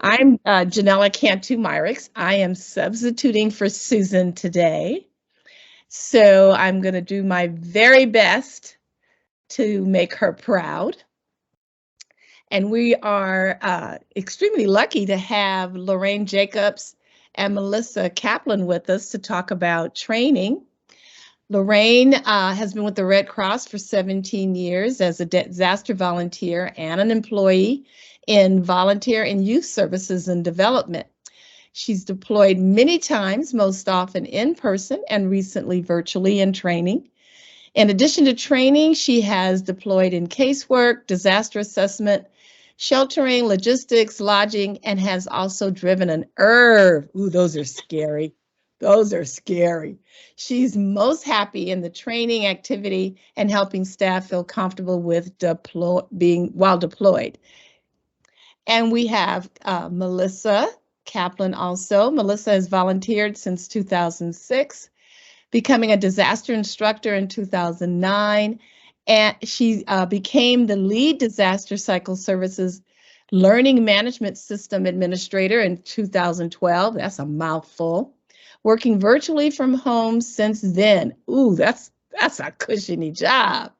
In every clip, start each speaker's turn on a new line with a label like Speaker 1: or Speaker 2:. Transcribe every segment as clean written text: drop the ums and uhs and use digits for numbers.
Speaker 1: I'm Janella Cantu-Myricks. I am substituting for Susan today. So I'm going to do my very best to make her proud. And we are extremely lucky to have Lorraine Jacobs and Melissa Kaplan with us to talk about training. Lorraine has been with the Red Cross for 17 years as a disaster volunteer and an employee in volunteer and youth services and development. She's deployed many times, most often in person and recently virtually in training. In addition to training, she has deployed in casework, disaster assessment, sheltering, logistics, lodging, and has also driven an IRV. Ooh, those are scary. Those are scary. She's most happy in the training activity and helping staff feel comfortable with being while deployed. And we have Melissa Kaplan also. Melissa has volunteered since 2006, becoming a disaster instructor in 2009. And she became the lead disaster cycle services learning management system administrator in 2012. That's a mouthful. Working virtually from home since then. Ooh, that's a cushiony job.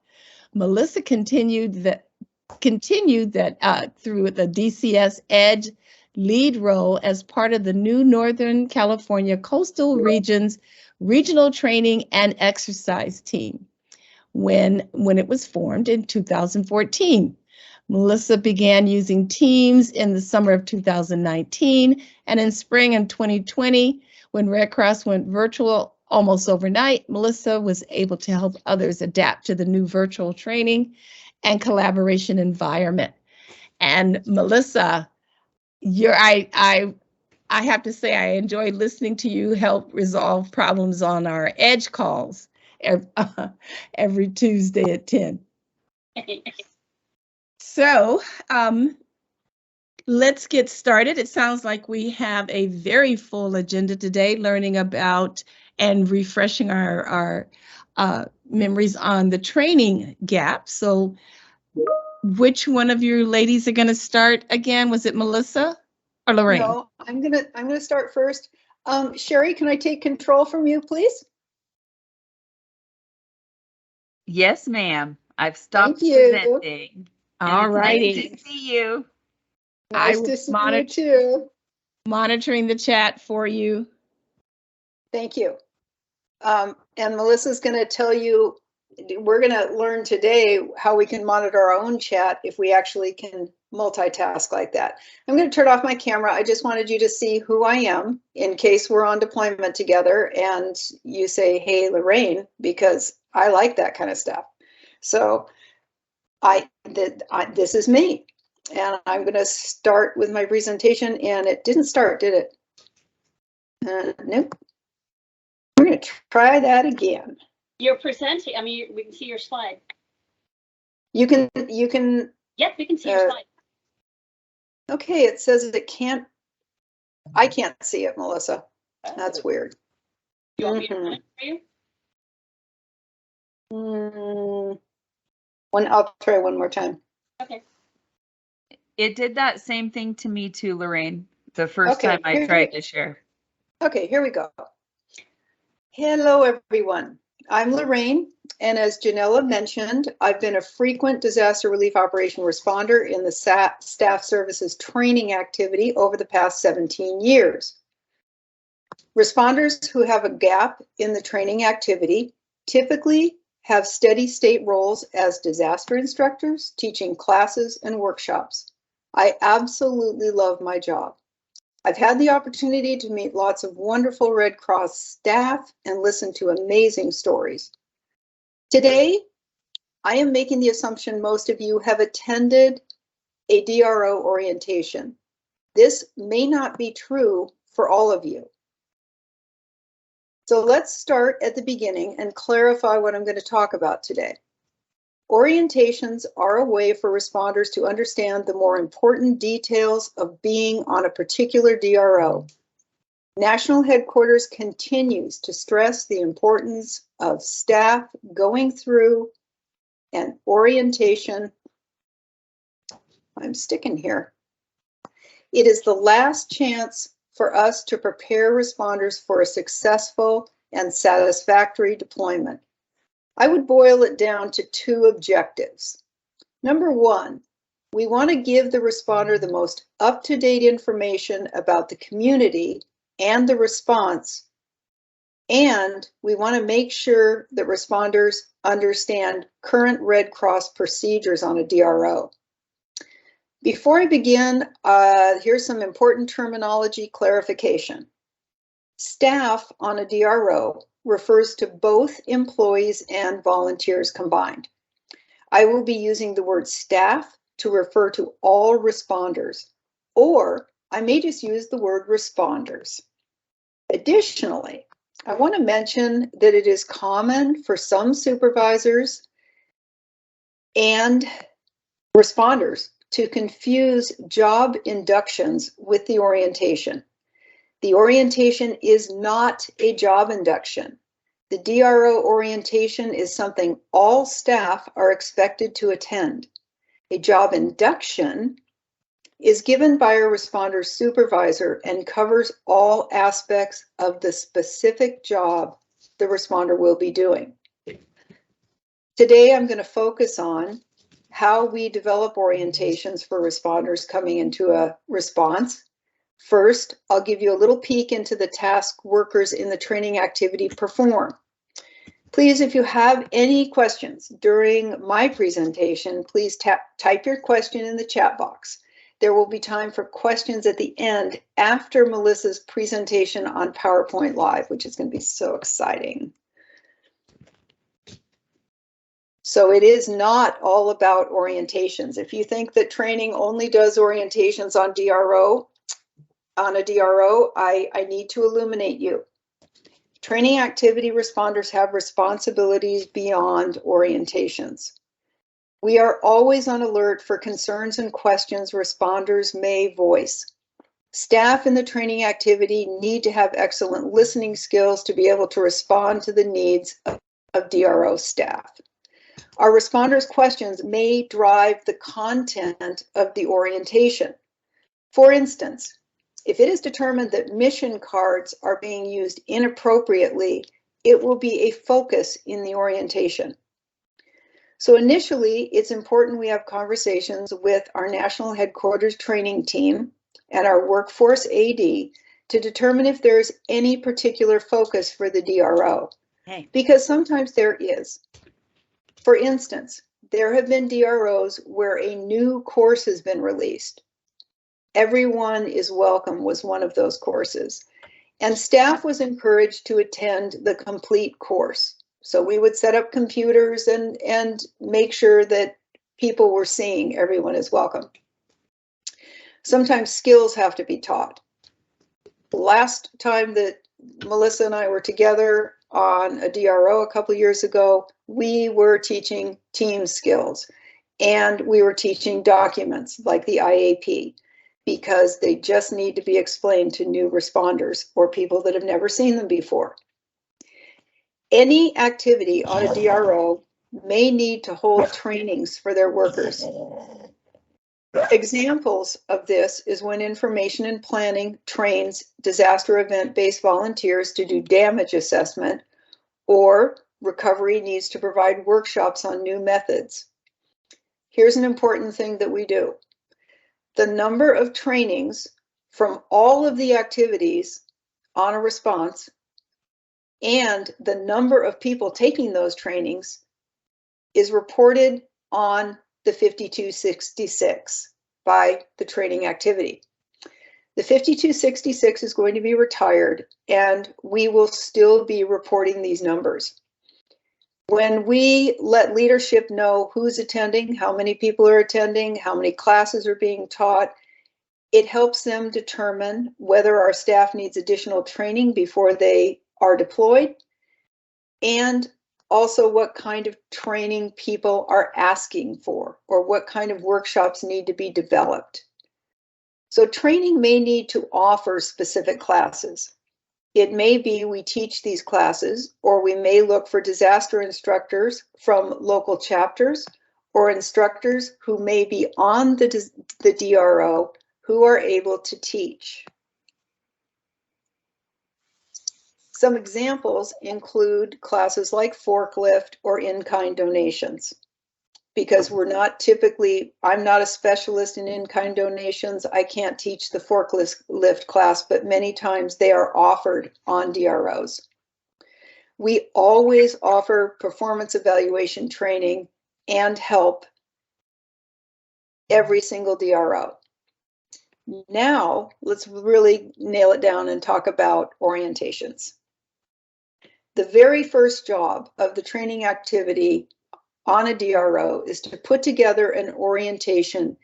Speaker 1: Melissa continued that through the DCS Edge lead role as part of the new Northern California Coastal Region's regional training and exercise team when it was formed in 2014. Melissa began using Teams in the summer of 2019, and in spring of 2020, when Red Cross went virtual almost overnight, Melissa was able to help others adapt to the new virtual training and collaboration environment. And Melissa, I have to say I enjoyed listening to you help resolve problems on our Edge calls every Tuesday at 10. So let's get started. It sounds like we have a very full agenda today, learning about and refreshing our memories on the training gap. So which one of you ladies are going to start again? Was it Melissa or Lorraine?
Speaker 2: No, I'm gonna start first. Sherry, can I take control from you, please?
Speaker 3: Yes, ma'am. I've stopped
Speaker 2: Thank you.
Speaker 3: presenting.
Speaker 1: All righty.
Speaker 3: Nice to see you.
Speaker 2: Nice to see you too.
Speaker 1: Monitoring the chat for you.
Speaker 2: Thank you. And Melissa's going to tell you, we're going to learn today how we can monitor our own chat if we actually can multitask like that. I'm going to turn off my camera. I just wanted you to see who I am in case we're on deployment together and you say, hey, Lorraine, because I like that kind of stuff. So this is me. And I'm going to start with my presentation, and it didn't start, did it? Nope. We're going to try that again.
Speaker 4: You're presenting. I mean, we can see your slide.
Speaker 2: You can.
Speaker 4: Yep, we can see your slide.
Speaker 2: Okay, it says it can't. I can't see it, Melissa. That's weird.
Speaker 4: You want me to run it for you?
Speaker 2: I'll try one more time.
Speaker 4: Okay.
Speaker 3: It did that same thing to me too, Lorraine, the first time I tried to share.
Speaker 2: Okay, here we go. Hello, everyone. I'm Lorraine, and as Janella mentioned, I've been a frequent disaster relief operation responder in the staff services training activity over the past 17 years. Responders who have a gap in the training activity typically have steady state roles as disaster instructors, teaching classes and workshops. I absolutely love my job. I've had the opportunity to meet lots of wonderful Red Cross staff and listen to amazing stories. Today, I am making the assumption most of you have attended a DRO orientation. This may not be true for all of you. So let's start at the beginning and clarify what I'm going to talk about today. Orientations are a way for responders to understand the more important details of being on a particular DRO. National Headquarters continues to stress the importance of staff going through an orientation. I'm sticking here. It is the last chance for us to prepare responders for a successful and satisfactory deployment. I would boil it down to two objectives. Number one, we want to give the responder the most up-to-date information about the community and the response, and we want to make sure that responders understand current Red Cross procedures on a DRO. Before I begin, here's some important terminology clarification. Staff on a DRO refers to both employees and volunteers combined. I will be using the word staff to refer to all responders, or I may just use the word responders. Additionally, I want to mention that it is common for some supervisors and responders to confuse job inductions with the orientation. The orientation is not a job induction. The DRO orientation is something all staff are expected to attend. A job induction is given by a responder's supervisor and covers all aspects of the specific job the responder will be doing. Today, I'm going to focus on how we develop orientations for responders coming into a response. First, I'll give you a little peek into the task workers in the training activity perform. Please, if you have any questions during my presentation, please type your question in the chat box. There will be time for questions at the end after Melissa's presentation on PowerPoint Live, which is going to be so exciting. So it is not all about orientations. If you think that training only does orientations on a DRO, I need to illuminate you. Training activity responders have responsibilities beyond orientations. We are always on alert for concerns and questions responders may voice. Staff in the training activity need to have excellent listening skills to be able to respond to the needs of DRO staff. Our responders' questions may drive the content of the orientation. For instance, if it is determined that mission cards are being used inappropriately, it will be a focus in the orientation. So initially, it's important we have conversations with our national headquarters training team and our workforce AD to determine if there's any particular focus for the DRO, because sometimes there is. For instance, there have been DROs where a new course has been released. Everyone is Welcome was one of those courses, and staff was encouraged to attend the complete course. So we would set up computers and make sure that people were seeing Everyone is Welcome. Sometimes skills have to be taught. Last time that Melissa and I were together on a DRO a couple years ago, we were teaching team skills and we were teaching documents like the IAP, because they just need to be explained to new responders or people that have never seen them before. Any activity on a DRO may need to hold trainings for their workers. Examples of this is when information and planning trains disaster event-based volunteers to do damage assessment, or recovery needs to provide workshops on new methods. Here's an important thing that we do. The number of trainings from all of the activities on a response and the number of people taking those trainings is reported on the 5266 by the training activity. The 5266 is going to be retired, and we will still be reporting these numbers. When we let leadership know who's attending, how many people are attending, how many classes are being taught, it helps them determine whether our staff needs additional training before they are deployed, and also what kind of training people are asking for, or what kind of workshops need to be developed. So training may need to offer specific classes. It may be we teach these classes, or we may look for disaster instructors from local chapters or instructors who may be on the DRO who are able to teach. Some examples include classes like forklift or in-kind donations, because we're not typically, I'm not a specialist in in-kind donations. I can't teach the forklift class, but many times they are offered on DROs. We always offer performance evaluation training and help every single DRO. Now, let's really nail it down and talk about orientations. The very first job of the training activity on a DRO is to put together an orientation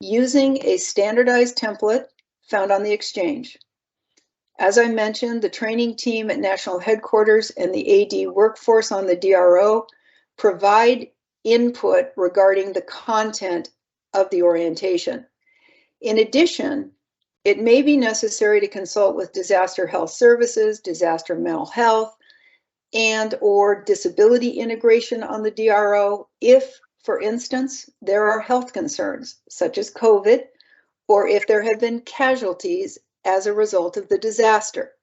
Speaker 2: using a standardized template found on the Exchange. As I mentioned, the training team at National Headquarters and the AD workforce on the DRO provide input regarding the content of the orientation. In addition, it may be necessary to consult with disaster health services, disaster mental health, and or disability integration on the DRO if, for instance, there are health concerns such as COVID, or if there have been casualties as a result of the disaster.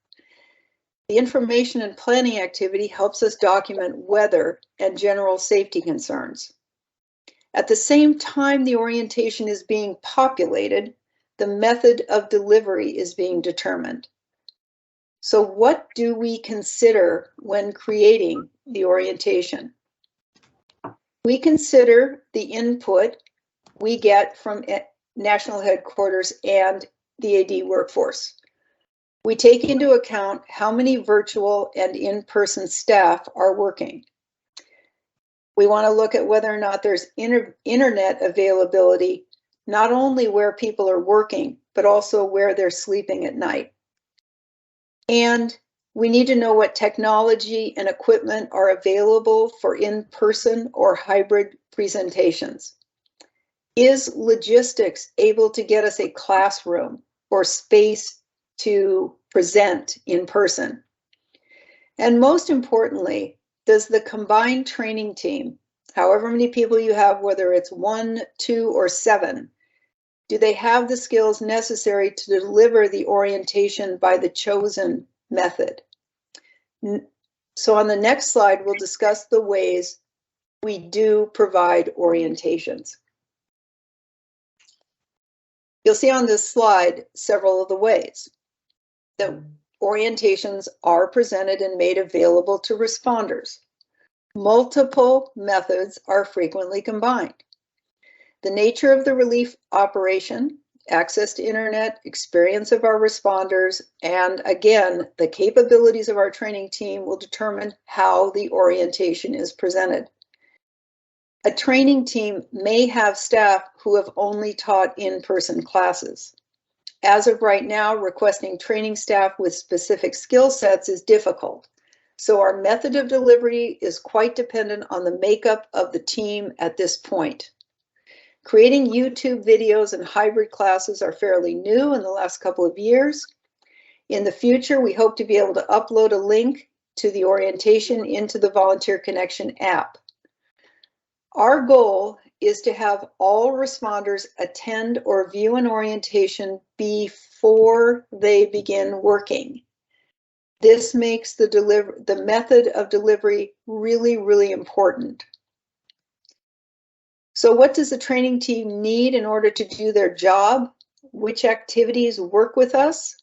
Speaker 2: The information and planning activity helps us document weather and general safety concerns. At the same time the orientation is being populated, the method of delivery is being determined. So what do we consider when creating the orientation? We consider the input we get from National Headquarters and the AD workforce. We take into account how many virtual and in-person staff are working. We want to look at whether or not there's internet availability, not only where people are working, but also where they're sleeping at night. And we need to know what technology and equipment are available for in-person or hybrid presentations. Is logistics able to get us a classroom or space to present in person? And most importantly, does the combined training team, however many people you have, whether it's 1, 2, or 7, do they have the skills necessary to deliver the orientation by the chosen method? So on the next slide, we'll discuss the ways we do provide orientations. You'll see on this slide several of the ways that orientations are presented and made available to responders. Multiple methods are frequently combined. The nature of the relief operation, access to internet, experience of our responders, and again, the capabilities of our training team will determine how the orientation is presented. A training team may have staff who have only taught in-person classes. As of right now, requesting training staff with specific skill sets is difficult. So our method of delivery is quite dependent on the makeup of the team at this point. Creating YouTube videos and hybrid classes are fairly new in the last couple of years. In the future, we hope to be able to upload a link to the orientation into the Volunteer Connection app. Our goal is to have all responders attend or view an orientation before they begin working. This makes the method of delivery really, really important. So what does the training team need in order to do their job? Which activities work with us?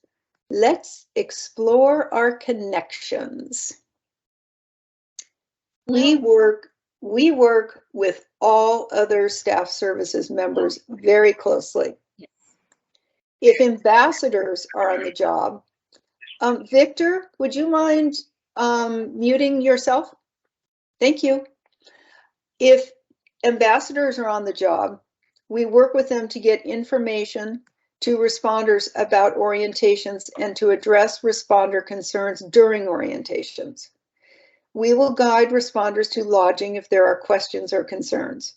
Speaker 2: Let's explore our connections. We work with all other staff services members very closely. If ambassadors are on the job, Victor, would you mind muting yourself? Thank you. If ambassadors are on the job, we work with them to get information to responders about orientations and to address responder concerns during orientations. We will guide responders to lodging if there are questions or concerns.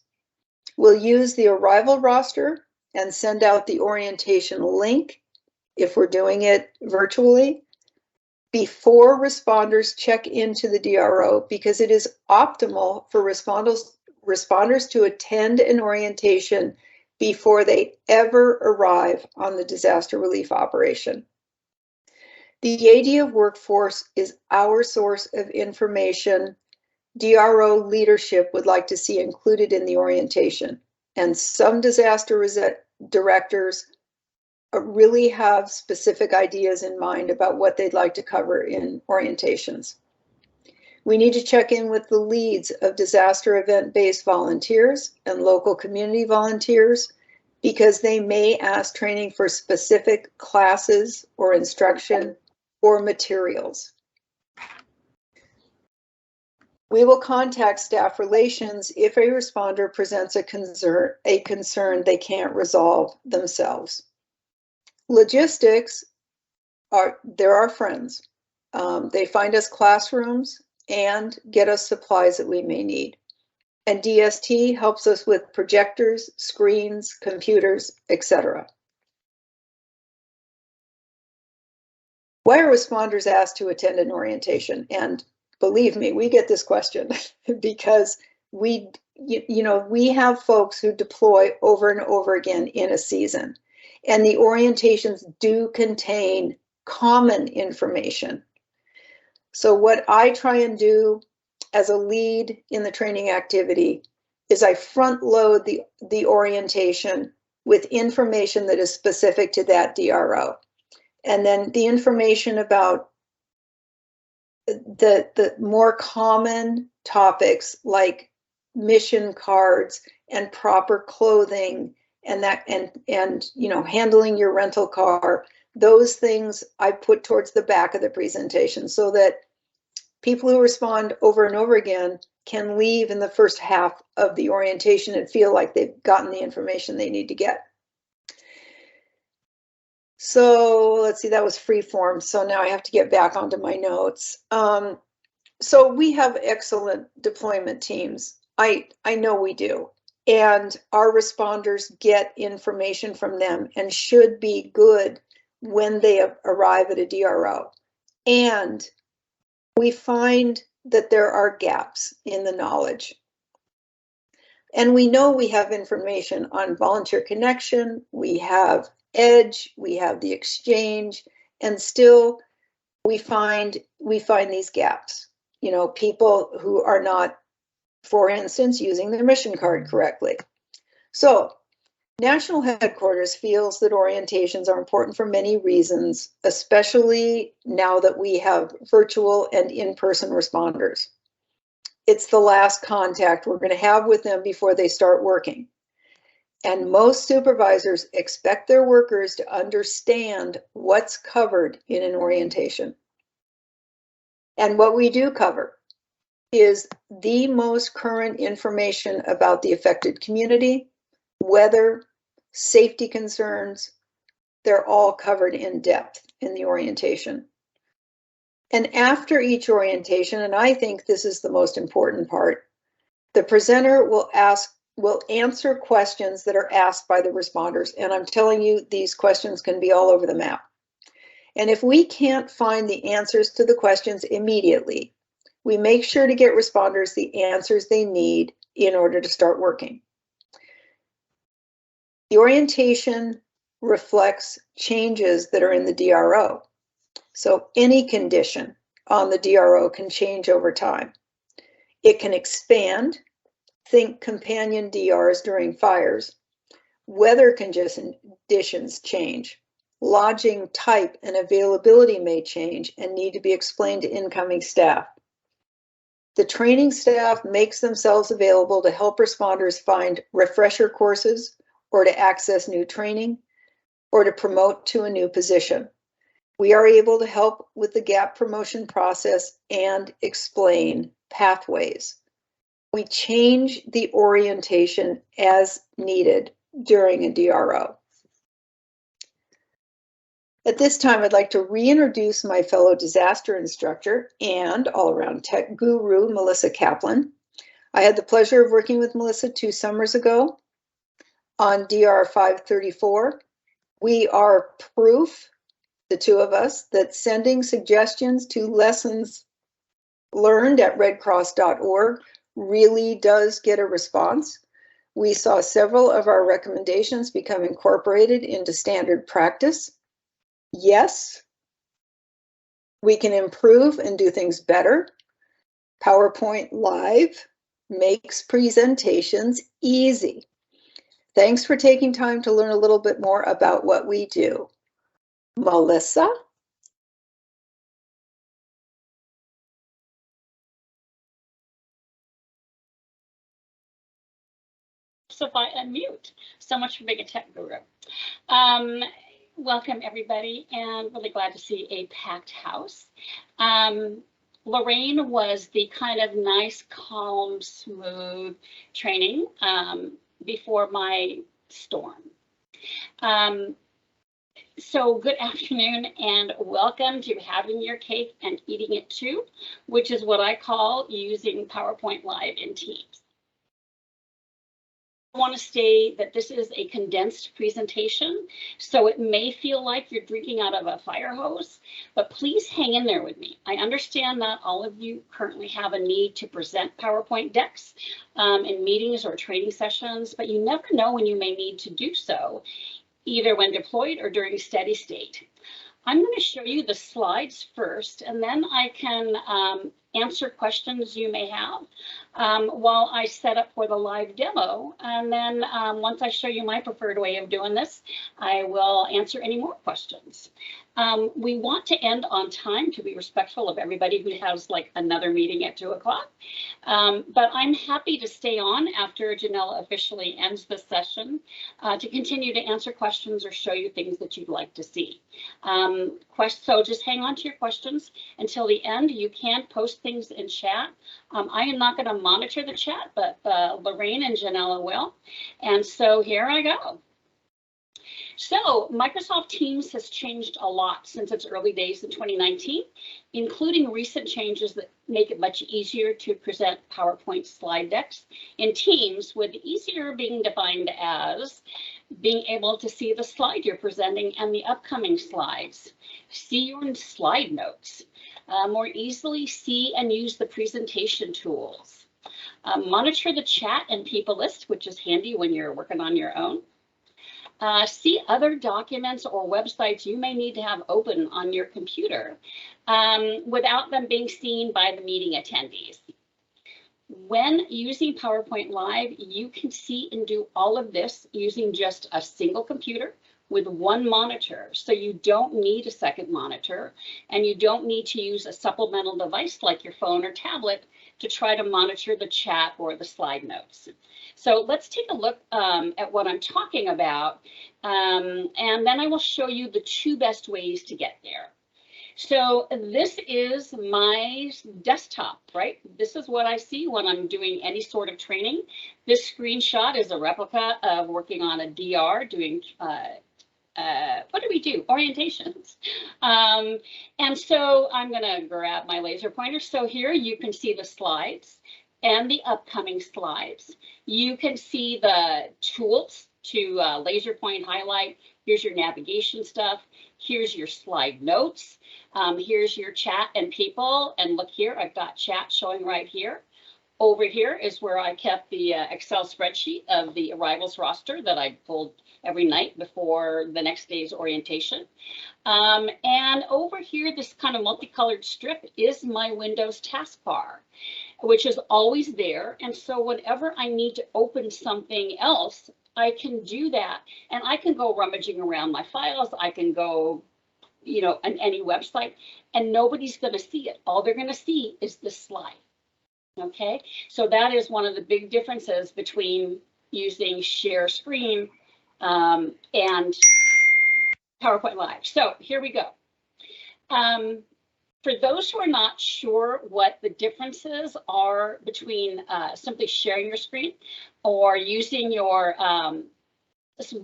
Speaker 2: We'll use the arrival roster and send out the orientation link if we're doing it virtually before responders check into the DRO, because it is optimal for responders to attend an orientation before they ever arrive on the disaster relief operation. The ADF workforce is our source of information DRO leadership would like to see included in the orientation. And some disaster directors really have specific ideas in mind about what they'd like to cover in orientations. We need to check in with the leads of disaster event-based volunteers and local community volunteers because they may ask training for specific classes or instruction or materials. We will contact staff relations if a responder presents a concern they can't resolve themselves. Logistics they're our friends. They find us classrooms and get us supplies that we may need. And DST helps us with projectors, screens, computers, etc. Why are responders asked to attend an orientation? And believe me, we get this question because we have folks who deploy over and over again in a season. And the orientations do contain common information. So what I try and do as a lead in the training activity is I front load the orientation with information that is specific to that DRO. And then the information about the more common topics like mission cards and proper clothing and handling your rental car, those things I put towards the back of the presentation so that people who respond over and over again can leave in the first half of the orientation and feel like they've gotten the information they need to get. So let's see, that was free form. So now I have to get back onto my notes. So we have excellent deployment teams. I know we do. And our responders get information from them and should be good when they arrive at a DRO. And we find that there are gaps in the knowledge. And we know we have information on volunteer connection, we have EDGE, we have the exchange, and still we find these gaps. You know, people who are not, for instance, using their mission card correctly. So National Headquarters feels that orientations are important for many reasons, especially now that we have virtual and in-person responders. It's the last contact we're going to have with them before they start working. And most supervisors expect their workers to understand what's covered in an orientation. And what we do cover is the most current information about the affected community, weather, safety concerns. They're all covered in depth in the orientation. And after each orientation, and I think this is the most important part, the presenter will answer questions that are asked by the responders. And I'm telling you, these questions can be all over the map. And if we can't find the answers to the questions immediately, we make sure to get responders the answers they need in order to start working. The orientation reflects changes that are in the DRO. So any condition on the DRO can change over time. It can expand. Think companion DRs during fires. Weather conditions change. Lodging type and availability may change and need to be explained to incoming staff. The training staff makes themselves available to help responders find refresher courses or to access new training or to promote to a new position. We are able to help with the gap promotion process and explain pathways. We change the orientation as needed during a DRO. At this time, I'd like to reintroduce my fellow disaster instructor and all-around tech guru, Melissa Kaplan. I had the pleasure of working with Melissa 2 summers ago on DR 534. We are proof, the two of us, that sending suggestions to lessons learned at redcross.org really does get a response. We saw several of our recommendations become incorporated into standard practice. Yes, we can improve and do things better. PowerPoint Live makes presentations easy. Thanks for taking time to learn a little bit more about what we do. Melissa?
Speaker 4: So if I unmute, so much for being a tech guru. Welcome everybody, and really glad to see a packed house. Lorraine was the kind of nice, calm, smooth training before my storm. So good afternoon and welcome to having your cake and eating it too, which is what I call using PowerPoint Live in Teams. I want to state that this is a condensed presentation, so it may feel like you're drinking out of a fire hose, but please hang in there with me. I understand that all of you currently have a need to present PowerPoint decks in meetings or training sessions, but you never know when you may need to do so, either when deployed or during steady state. I'm going to show you the slides first, and then I can answer questions you may have while I set up for the live demo. And then once I show you my preferred way of doing this, I will answer any more questions. We want to end on time to be respectful of everybody who has like another meeting at 2 o'clock. But I'm happy to stay on after Janella officially ends the session to continue to answer questions or show you things that you'd like to see. So just hang on to your questions until the end. You can post things in chat. I am not going to monitor the chat, but Lorraine and Janella will. And so here I go. So Microsoft Teams has changed a lot since its early days in 2019, including recent changes that make it much easier to present PowerPoint slide decks in Teams, with easier being defined as being able to see the slide you're presenting and the upcoming slides, see your slide notes, more easily see and use the presentation tools, monitor the chat and people list, which is handy when you're working on your own. See other documents or websites you may need to have open on your computer without them being seen by the meeting attendees. When using PowerPoint Live, you can see and do all of this using just a single computer with one monitor. So you don't need a second monitor, and you don't need to use a supplemental device like your phone or tablet to try to monitor the chat or the slide notes. So let's take a look at what I'm talking about, and then I will show you the 2 best ways to get there. So this is my desktop, right? This is what I see when I'm doing any sort of training. This screenshot is a replica of working on a DR doing what do we do? Orientations. And so I'm going to grab my laser pointer. So here you can see the slides and the upcoming slides. You can see the tools to laser point highlight. Here's your navigation stuff. Here's your slide notes. Here's your chat and people. And look here, I've got chat showing right here. Over here is where I kept the Excel spreadsheet of the arrivals roster that I pulled every night before the next day's orientation. And over here, this kind of multicolored strip is my Windows taskbar, which is always there. And so whenever I need to open something else, I can do that. And I can go rummaging around my files. I can go, you know, on any website, and nobody's going to see it. All they're going to see is this slide. Okay, so that is one of the big differences between using share screen and PowerPoint Live. So here we go. For those who are not sure what the differences are between simply sharing your screen or using your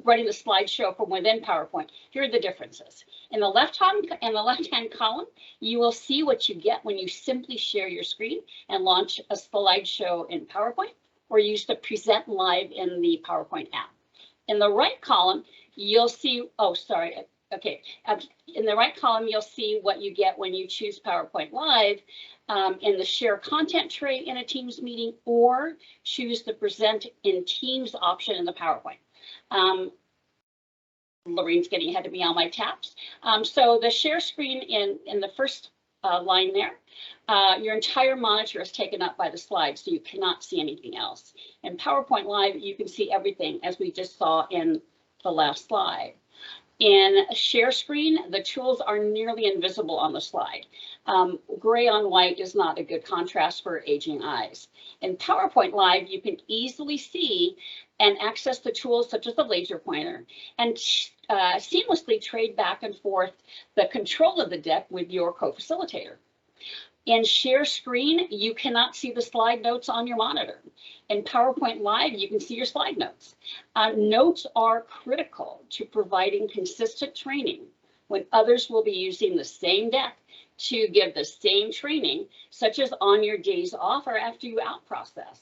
Speaker 4: running the slideshow from within PowerPoint, here are the differences. In the left-hand column, you will see what you get when you simply share your screen and launch a slideshow in PowerPoint or use the Present Live in the PowerPoint app. In the right column, you'll see, in the right column, you'll see what you get when you choose PowerPoint Live. in the share content tray in a Teams meeting, or choose the present in Teams option in the PowerPoint. Lorraine's getting ahead of me on my taps. So the share screen in the first line there, your entire monitor is taken up by the slides, so you cannot see anything else. In PowerPoint Live, you can see everything, as we just saw in the last slide. In share screen, the tools are nearly invisible on the slide. Gray on white is not a good contrast for aging eyes. In PowerPoint Live, you can easily see and access the tools such as the laser pointer and seamlessly trade back and forth the control of the deck with your co-facilitator. In share screen, you cannot see the slide notes on your monitor. In PowerPoint Live, you can see your slide notes. Notes are critical to providing consistent training when others will be using the same deck to give the same training, such as on your days off or after you out process.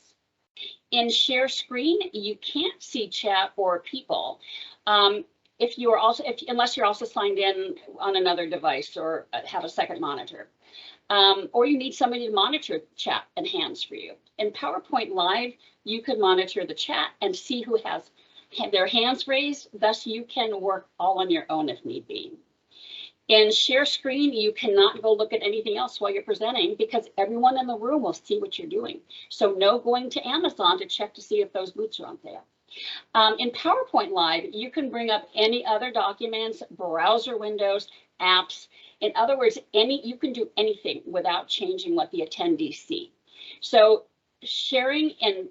Speaker 4: In share screen, you can't see chat or people unless you're also signed in on another device or have a second monitor. Or you need somebody to monitor chat and hands for you. In PowerPoint Live, you can monitor the chat and see who has their hands raised, thus you can work all on your own if need be. In share screen, you cannot go look at anything else while you're presenting because everyone in the room will see what you're doing. So no going to Amazon to check to see if those boots are on there. In PowerPoint Live, you can bring up any other documents, browser windows, apps. In other words, you can do anything without changing what the attendees see. So sharing in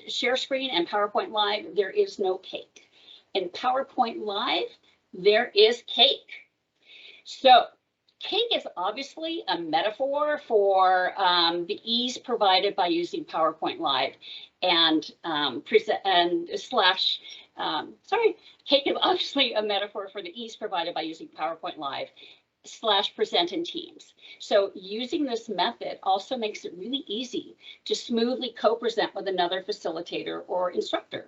Speaker 4: share screen and PowerPoint Live, there is no cake. In PowerPoint Live, there is cake. So cake is obviously a metaphor for the ease provided by using PowerPoint Live and cake is obviously a metaphor for the ease provided by using PowerPoint Live / present in Teams. So using this method also makes it really easy to smoothly co-present with another facilitator or instructor.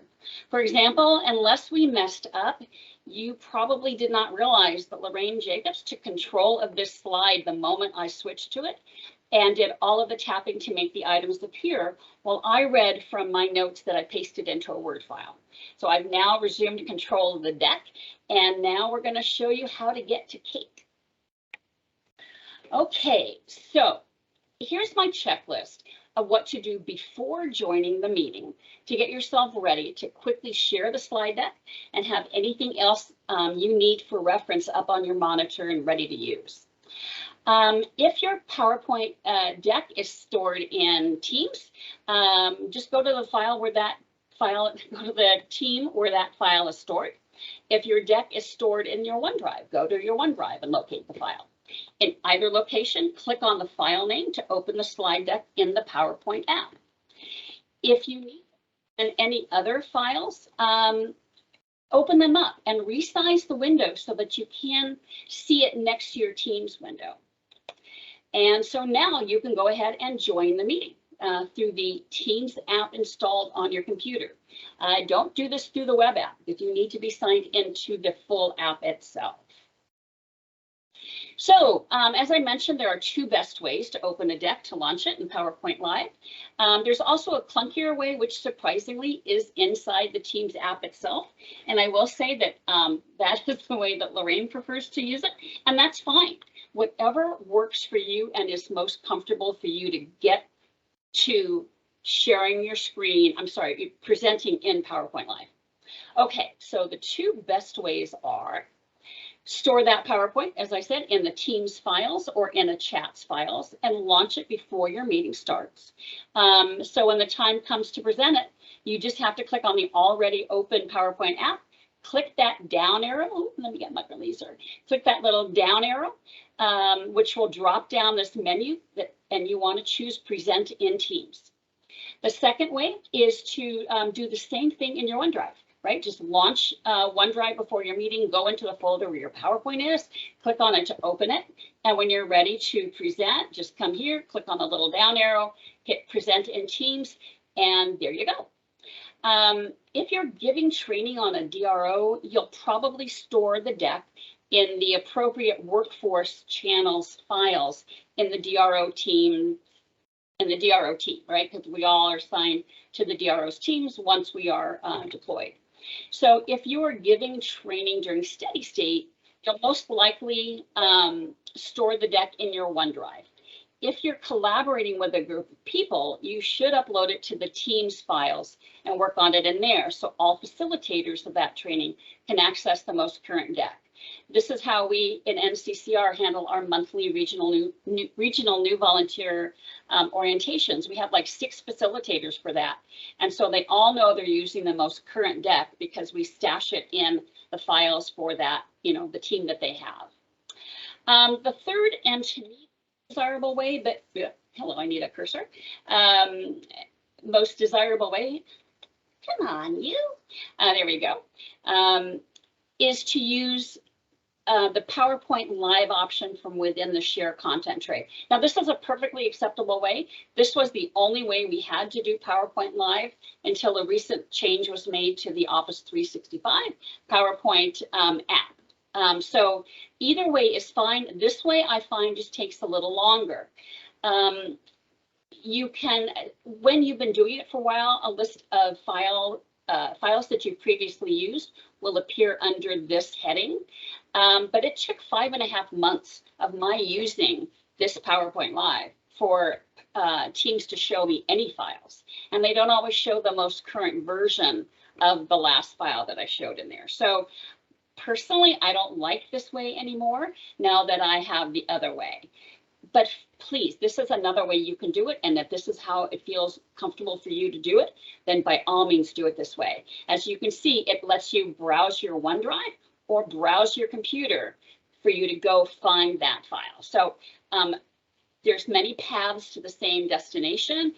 Speaker 4: For example, unless we messed up, you probably did not realize that Lorraine Jacobs took control of this slide the moment I switched to it and did all of the tapping to make the items appear while I read from my notes that I pasted into a Word file. So I've now resumed control of the deck, and now we're going to show you how to get to cake. Okay, so here's my checklist of what to do before joining the meeting to get yourself ready to quickly share the slide deck and have anything else you need for reference up on your monitor and ready to use. If your PowerPoint deck is stored in Teams, just go to the file where that file, go to the team where that file is stored. If your deck is stored in your OneDrive, go to your OneDrive and locate the file. In either location, click on the file name to open the slide deck in the PowerPoint app. If you need any other files, open them up and resize the window so that you can see it next to your Teams window. And so now you can go ahead and join the meeting through the Teams app installed on your computer. Don't do this through the web app if you need to be signed into the full app itself. So as I mentioned, there are two best ways to open a deck to launch it in PowerPoint Live. There's also a clunkier way, which surprisingly is inside the Teams app itself. And I will say that that is the way that Lorraine prefers to use it, and that's fine. Whatever works for you and is most comfortable for you to get to sharing your screen, presenting in PowerPoint Live. Okay, so the two best ways are store that PowerPoint, as I said, in the Teams files or in a Chats files and launch it before your meeting starts. So when the time comes to present it, you just have to click on the already open PowerPoint app, click that down arrow. Ooh, let me get my laser. Click that little down arrow, which will drop down this menu and you want to choose Present in Teams. The second way is to do the same thing in your OneDrive. Right, just launch OneDrive before your meeting, go into the folder where your PowerPoint is, click on it to open it. And when you're ready to present, just come here, click on the little down arrow, hit Present in Teams, and there you go. If you're giving training on a DRO, you'll probably store the deck in the appropriate workforce channels files in the DRO team, right? Because we all are assigned to the DRO's teams once we are deployed. So if you are giving training during steady state, you'll most likely store the deck in your OneDrive. If you're collaborating with a group of people, you should upload it to the Teams files and work on it in there, so all facilitators of that training can access the most current deck. This is how we in NCCR handle our monthly regional new volunteer orientations. We have like 6 facilitators for that. And so they all know they're using the most current deck because we stash it in the files for that, you know, the team that they have. The third and to me desirable way, but hello, I need a cursor. Most desirable way, come on you, there we go, is to use the PowerPoint Live option from within the share content tray. Now, this is a perfectly acceptable way. This was the only way we had to do PowerPoint Live until a recent change was made to the Office 365 PowerPoint app. So either way is fine. This way I find just takes a little longer. You can, when you've been doing it for a while, a list of files that you've previously used will appear under this heading. But it took 5.5 months of my using this PowerPoint Live for Teams to show me any files. And they don't always show the most current version of the last file that I showed in there. So personally, I don't like this way anymore now that I have the other way. But please, this is another way you can do it. And if this is how it feels comfortable for you to do it, then by all means do it this way. As you can see, it lets you browse your OneDrive or browse your computer for you to go find that file. So there's many paths to the same destination.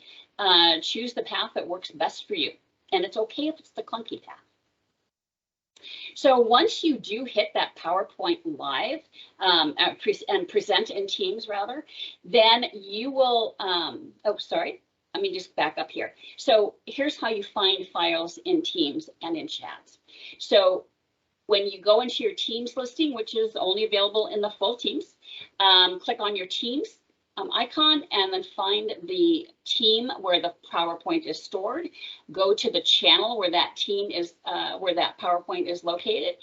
Speaker 4: Choose the path that works best for you. And it's okay if it's the clunky path. So once you do hit that PowerPoint Live and present in Teams rather, then you will, oh, sorry, let me just back up here. So here's how you find files in Teams and in chats. So when you go into your Teams listing, which is only available in the full Teams, click on your Teams icon and then find the team where the PowerPoint is stored. Go to the channel where that team is, where that PowerPoint is located.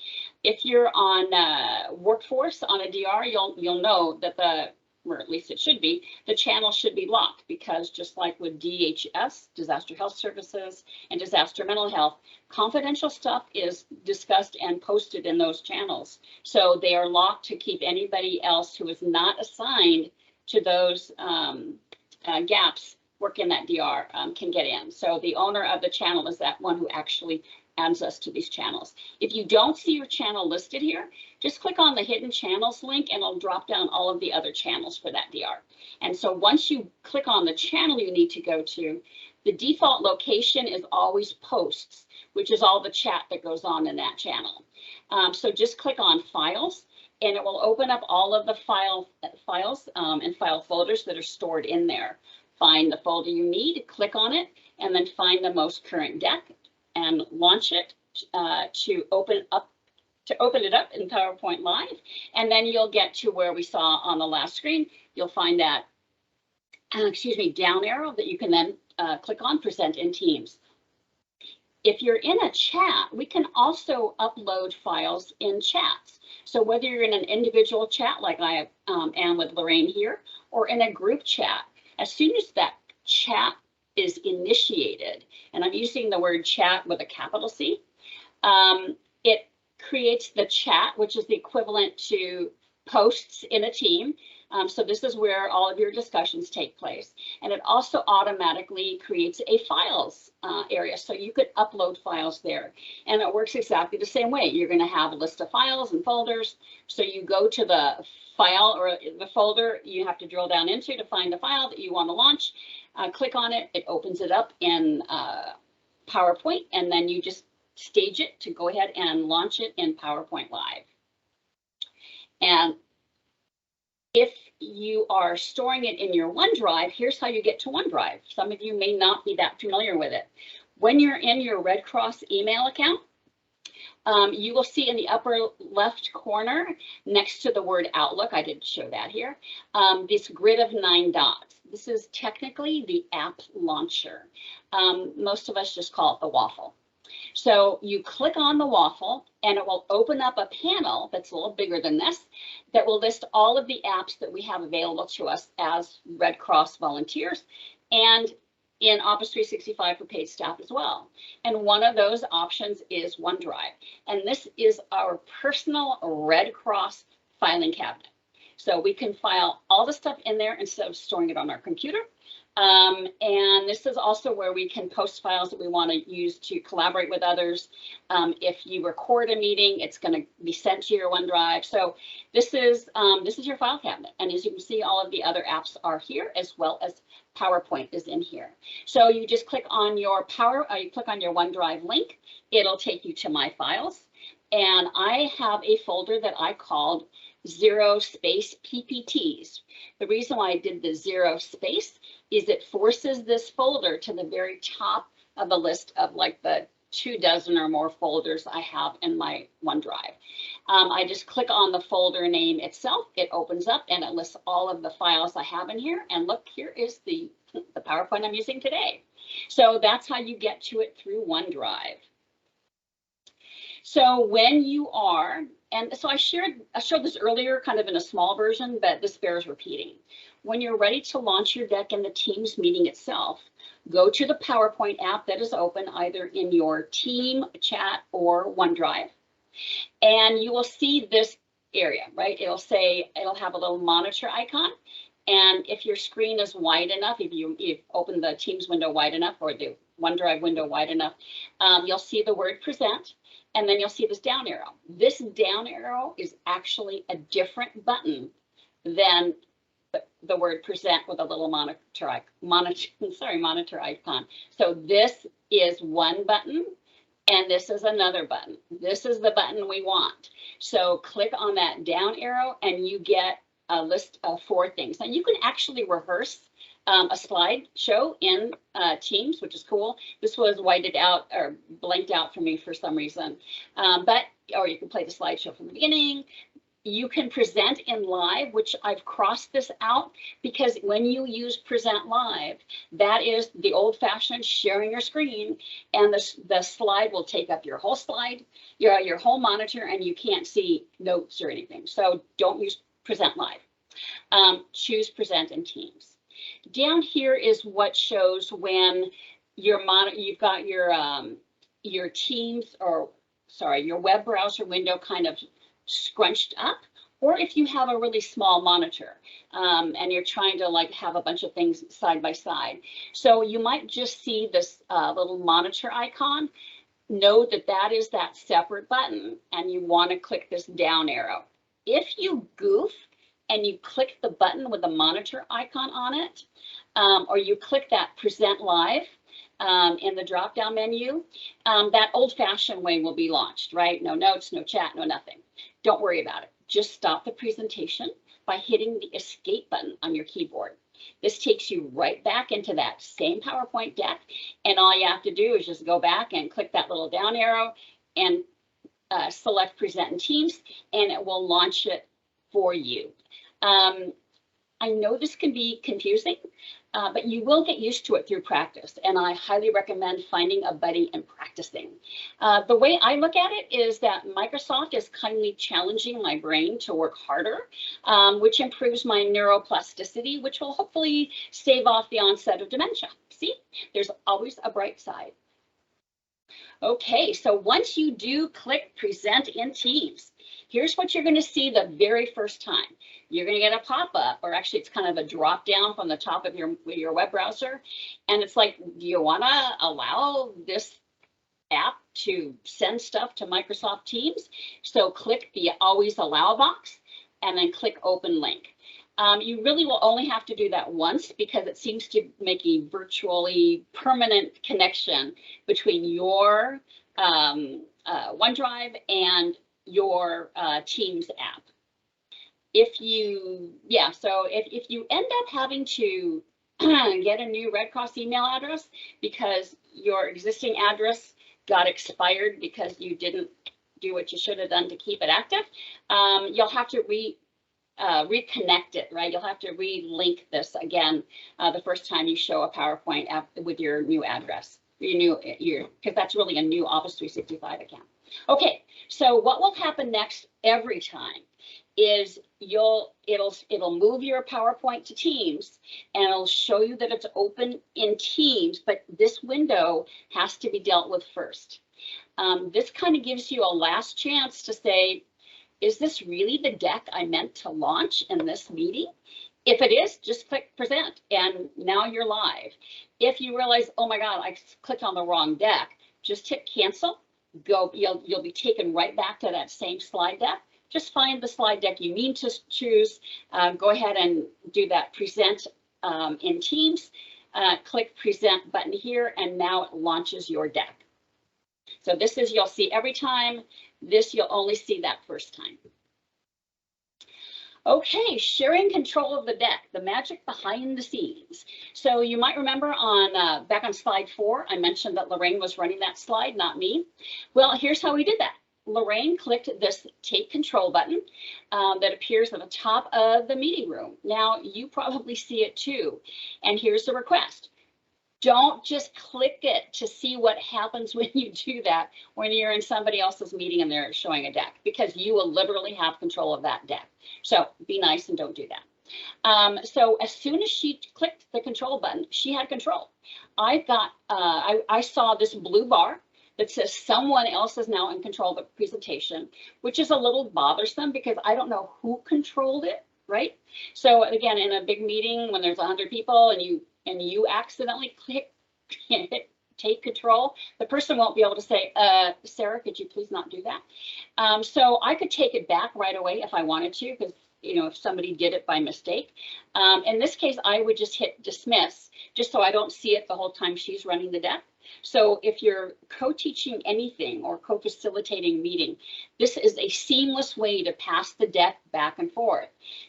Speaker 4: If you're on Workforce on a DR, you'll know that or at least it should be, the channel should be locked because just like with DHS, Disaster Health Services, and Disaster Mental Health, confidential stuff is discussed and posted in those channels. So they are locked to keep anybody else who is not assigned to those gaps work in that DR can get in. So the owner of the channel is that one who actually adds us to these channels. If you don't see your channel listed here, just click on the hidden channels link and it'll drop down all of the other channels for that DR. And so once you click on the channel you need to go to, the default location is always posts, which is all the chat that goes on in that channel. So just click on files and it will open up all of the files and file folders that are stored in there. Find the folder you need, click on it, and then find the most current deck and launch it to open it up in PowerPoint Live. And then you'll get to where we saw on the last screen. You'll find that, down arrow that you can then click on Present in Teams. If you're in a chat, we can also upload files in chats. So whether you're in an individual chat like I am with Lorraine here, or in a group chat, as soon as that chat is initiated, and I'm using the word chat with a capital C, it creates the chat, which is the equivalent to posts in a team. So this is where all of your discussions take place. And it also automatically creates a files area. So you could upload files there. And it works exactly the same way. You're going to have a list of files and folders. So you go to the file or the folder you have to drill down into to find the file that you want to launch. Click on it. It opens it up in PowerPoint. And then you just stage it to go ahead and launch it in PowerPoint Live. And if you are storing it in your OneDrive, here's how you get to OneDrive. Some of you may not be that familiar with it. When you're in your Red Cross email account, You will see in the upper left corner, next to the word Outlook, I didn't show that here, this grid of 9 dots. This is technically the app launcher. Most of us just call it the waffle. So you click on the waffle and it will open up a panel that's a little bigger than this that will list all of the apps that we have available to us as Red Cross volunteers and in Office 365 for paid staff as well. And one of those options is OneDrive. And this is our personal Red Cross filing cabinet. So we can file all the stuff in there instead of storing it on our computer. And this is also where we can post files that we want to use to collaborate with others. If you record a meeting, it's going to be sent to your OneDrive. So this is your file cabinet. And as you can see, all of the other apps are here, as well as PowerPoint is in here. So you just click on your you click on your OneDrive link. It'll take you to My Files. And I have a folder that I called 0 space PPTs. The reason why I did the 0 space is it forces this folder to the very top of the list of like the 24 or more folders I have in my OneDrive. I just click on the folder name itself. It opens up and it lists all of the files I have in here. And look, here is the PowerPoint I'm using today. So that's how you get to it through OneDrive. So when you are, and so I showed this earlier kind of in a small version, but this bears repeating. When you're ready to launch your deck in the Teams meeting itself, go to the PowerPoint app that is open either in your team chat or OneDrive, and you will see this area, right? It'll have a little monitor icon. And if your screen is wide enough, if you open the Teams window wide enough or the OneDrive window wide enough, you'll see the word present. And then you'll see this down arrow. This down arrow is actually a different button than the word present with a little monitor icon. So this is one button and this is another button. This is the button we want. So click on that down arrow and you get a list of 4 things. Now you can actually rehearse a slideshow in Teams, which is cool. This was whited out or blanked out for me for some reason, or you can play the slideshow from the beginning. You can present in live, which I've crossed this out because when you use present live, that is the old-fashioned sharing your screen, and the slide will take up your whole slide, your whole monitor, and you can't see notes or anything. So don't use present live. Choose present in Teams. Down here is what shows when you've got your Teams your web browser window kind of scrunched up, or if you have a really small monitor and you're trying to like have a bunch of things side by side. So you might just see this little monitor icon. Know that that is that separate button and you want to click this down arrow. If you goof and you click the button with the monitor icon on it, or you click that present live in the drop down menu, that old-fashioned way will be launched, right? No notes, no chat, no nothing. Don't worry about it. Just stop the presentation by hitting the escape button on your keyboard. This takes you right back into that same PowerPoint deck, and all you have to do is just go back and click that little down arrow and select present in Teams, and it will launch it for you. I know this can be confusing, but you will get used to it through practice, and I highly recommend finding a buddy and practicing. The way I look at it is that Microsoft is kindly challenging my brain to work harder, which improves my neuroplasticity, which will hopefully stave off the onset of dementia. See, there's always a bright side. Okay, so once you do click present in Teams, here's what you're going to see the very first time. You're going to get a pop-up, or actually it's kind of a drop down from the top of your web browser. And it's like, do you want to allow this app to send stuff to Microsoft Teams? So click the always allow box and then click open link. You really will only have to do that once because it seems to make a virtually permanent connection between your OneDrive and your Teams app. If you end up having to get a new Red Cross email address because your existing address got expired because you didn't do what you should have done to keep it active, you'll have to reconnect it, right? You'll have to relink this again the first time you show a PowerPoint app with your new address, because that's really a new Office 365 account. Okay, so what will happen next every time is it'll move your PowerPoint to Teams, and it'll show you that it's open in Teams, but this window has to be dealt with first. This kind of gives you a last chance to say, is this really the deck I meant to launch in this meeting? If it is, just click present, and now you're live. If you realize, oh my God, I clicked on the wrong deck, just hit cancel. You'll be taken right back to that same slide deck. Just find the slide deck you mean to choose. Go ahead and do that present in Teams. Click present button here, and now it launches your deck. So this is, you'll see every time. This you'll only see that first time. Okay, sharing control of the deck, the magic behind the scenes. So you might remember on back on slide 4, I mentioned that Lorraine was running that slide, not me. Well, here's how we did that. Lorraine clicked this take control button that appears at the top of the meeting room. Now you probably see it too. And here's the request. Don't just click it to see what happens when you do that, when you're in somebody else's meeting and they're showing a deck, because you will literally have control of that deck. So be nice and don't do that. So as soon as she clicked the control button, she had control. I saw this blue bar that says someone else is now in control of the presentation, which is a little bothersome because I don't know who controlled it, right? So again, in a big meeting when there's 100 people and you accidentally click take control, the person won't be able to say, Sarah, could you please not do that? So I could take it back right away if I wanted to, because if somebody did it by mistake. In this case, I would just hit dismiss, just so I don't see it the whole time she's running the deck. So if you're co-teaching anything or co-facilitating meeting, this is a seamless way to pass the deck back and forth.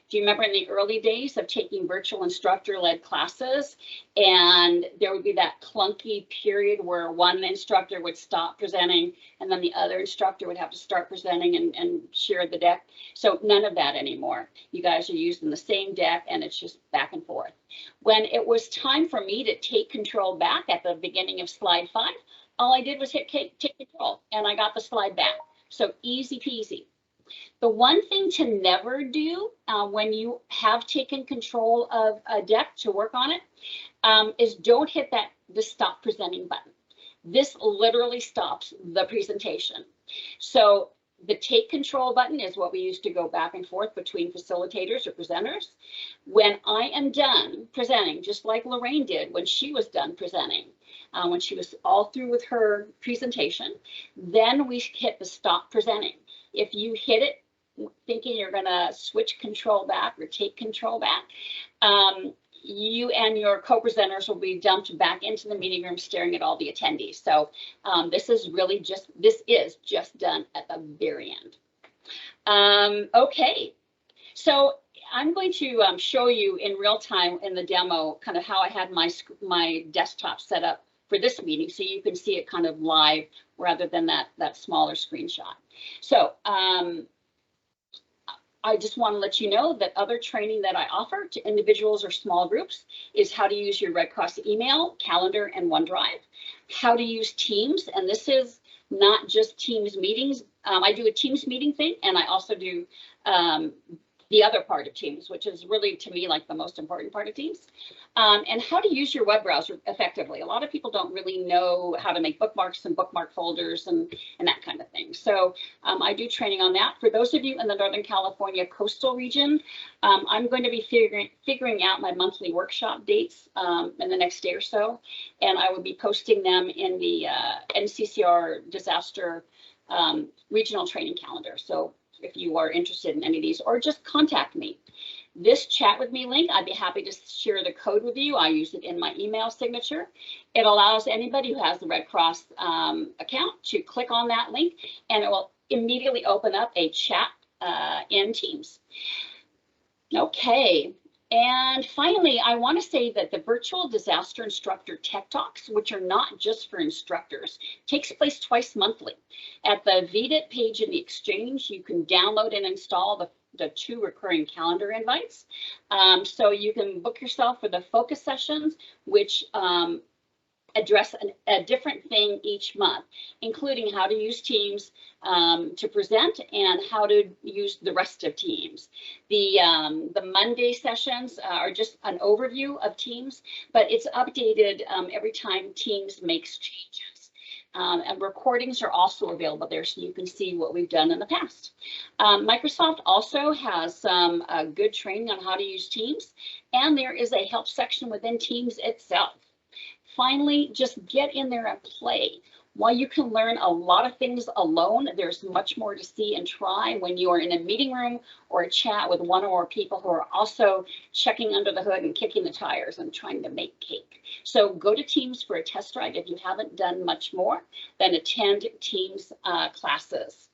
Speaker 4: Do you remember in the early days of taking virtual instructor-led classes, and there would be that clunky period where one instructor would stop presenting and then the other instructor would have to start presenting and share the deck? So none of that anymore. You guys are using the same deck and it's just back and forth. When it was time for me to take control back at the beginning of slide 5, all I did was hit take control and I got the slide back. So easy peasy. The one thing to never do when you have taken control of a deck to work on it is don't hit the stop presenting button. This literally stops the presentation. So the take control button is what we use to go back and forth between facilitators or presenters. When I am done presenting, just like Lorraine did when she was done presenting, when she was all through with her presentation, then we hit the stop presenting. If you hit it thinking you're going to switch control back or take control back, you and your co-presenters will be dumped back into the meeting room staring at all the attendees. So this is just done at the very end. Okay, so I'm going to show you in real time in the demo kind of how I had my desktop set up for this meeting, so you can see it kind of live rather than that smaller screenshot. So I just want to let you know that other training that I offer to individuals or small groups is how to use your Red Cross email, calendar, and OneDrive, how to use Teams, and this is not just Teams meetings. I do a Teams meeting thing, and I also do the other part of Teams, which is really, to me, like the most important part of Teams, and how to use your web browser effectively. A lot of people don't really know how to make bookmarks and bookmark folders and that kind of thing. So I do training on that. For those of you in the Northern California coastal region, I'm going to be figuring out my monthly workshop dates in the next day or so, and I will be posting them in the NCCR disaster regional training calendar. So if you are interested in any of these, or just contact me. This chat with me link, I'd be happy to share the code with you. I use it in my email signature. It allows anybody who has the Red Cross account to click on that link, and it will immediately open up a chat in Teams. Okay, And finally, I want to say that the virtual disaster instructor tech talks, which are not just for instructors, takes place twice monthly. At the VDIT page in the Exchange, you can download and install the 2 recurring calendar invites. So you can book yourself for the focus sessions, which address a different thing each month, including how to use Teams to present and how to use the rest of Teams. The Monday sessions are just an overview of Teams, but it's updated every time Teams makes changes. And recordings are also available there, so you can see what we've done in the past. Microsoft also has some good training on how to use Teams, and there is a help section within Teams itself. Finally, just get in there and play. While you can learn a lot of things alone, there's much more to see and try when you are in a meeting room or a chat with one or more people who are also checking under the hood and kicking the tires and trying to make cake. So go to Teams for a test drive if you haven't done much more than attend Teams classes.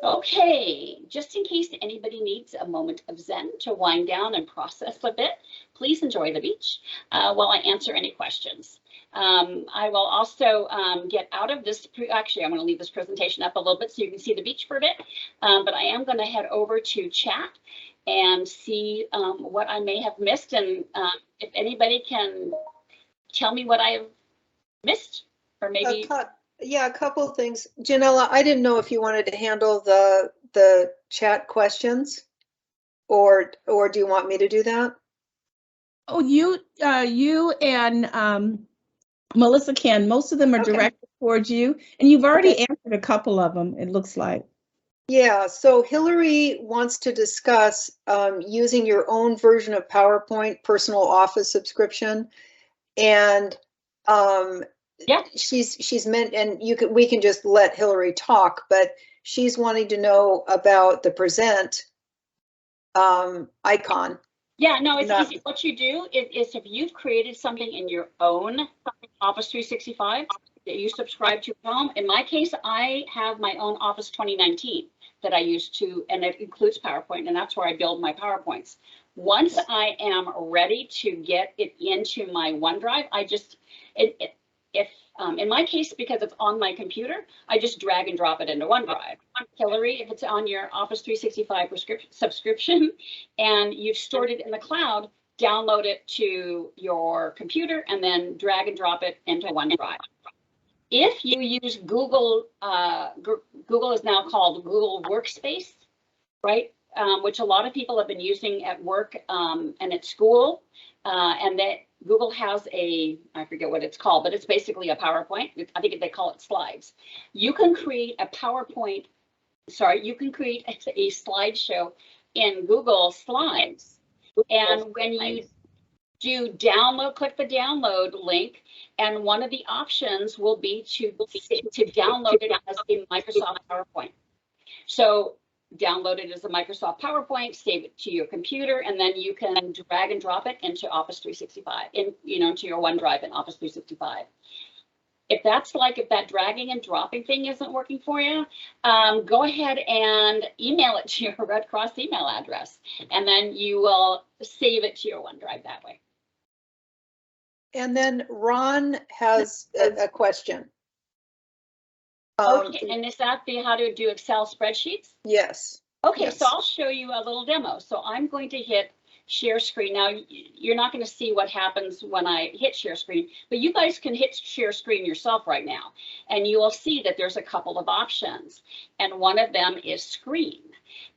Speaker 4: Okay, just in case anybody needs a moment of Zen to wind down and process a bit, please enjoy the beach while I answer any questions. I will also get out of this, actually I'm going to leave this presentation up a little bit so you can see the beach for a bit, but I am going to head over to chat and see what I may have missed, and if anybody can tell me what I have missed, or maybe...
Speaker 2: Yeah, a couple of things. Janella, I didn't know if you wanted to handle the chat questions, or do you want me to do that?
Speaker 1: Oh, you and Melissa can. Most of them are directed towards you, and you've already answered a couple of them, it looks like.
Speaker 2: Yeah, so Hillary wants to discuss using your own version of PowerPoint personal office subscription, and yeah, she's meant, and we can just let Hillary talk, but she's wanting to know about the present icon.
Speaker 4: Yeah, no, it's easy. What you do is if you've created something in your own Office 365 that you subscribe to at home. In my case, I have my own Office 2019 that I use to, and it includes PowerPoint, and that's where I build my PowerPoints. Once I am ready to get it into my OneDrive, I just, in my case, because it's on my computer, I just drag and drop it into OneDrive. Hillary, if it's on your Office 365 subscription and you've stored it in the cloud, download it to your computer and then drag and drop it into OneDrive. If you use Google, Google is now called Google Workspace, right? Which a lot of people have been using at work and at school, and that Google has I forget what it's called, but it's basically a PowerPoint. I think they call it slides. You can create a PowerPoint, you can create a slideshow in Google Slides. And when you do download, click the download link, and one of the options will be to download it as a Microsoft PowerPoint. So download it as a Microsoft PowerPoint, save it to your computer, and then you can drag and drop it into Office 365, to your OneDrive in Office 365. If that dragging and dropping thing isn't working for you, go ahead and email it to your Red Cross email address, and then you will save it to your OneDrive that way.
Speaker 2: And then Ron has a question.
Speaker 4: Okay, and is that how to do Excel spreadsheets?
Speaker 2: Yes.
Speaker 4: Okay,
Speaker 2: yes.
Speaker 4: So I'll show you a little demo. So I'm going to hit share screen. Now, you're not going to see what happens when I hit share screen, but you guys can hit share screen yourself right now, and you will see that there's a couple of options, and one of them is screen.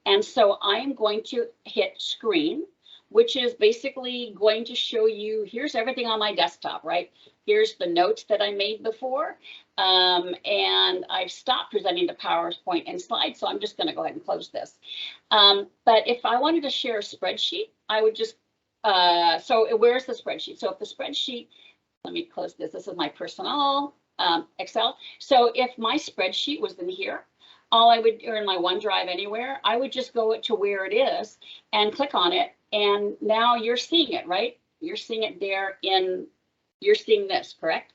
Speaker 4: And so I am going to hit screen, which is basically going to show you, here's everything on my desktop, right? Here's the notes that I made before, and I've stopped presenting the PowerPoint and slides, so I'm just going to go ahead and close this. But if I wanted to share a spreadsheet, I would just, so where's the spreadsheet? So if the spreadsheet, let me close this. This is my personal Excel. So if my spreadsheet was in here, all I would, or in my OneDrive anywhere, I would just go to where it is and click on it. And now you're seeing it, right? You're seeing it there you're seeing this, correct?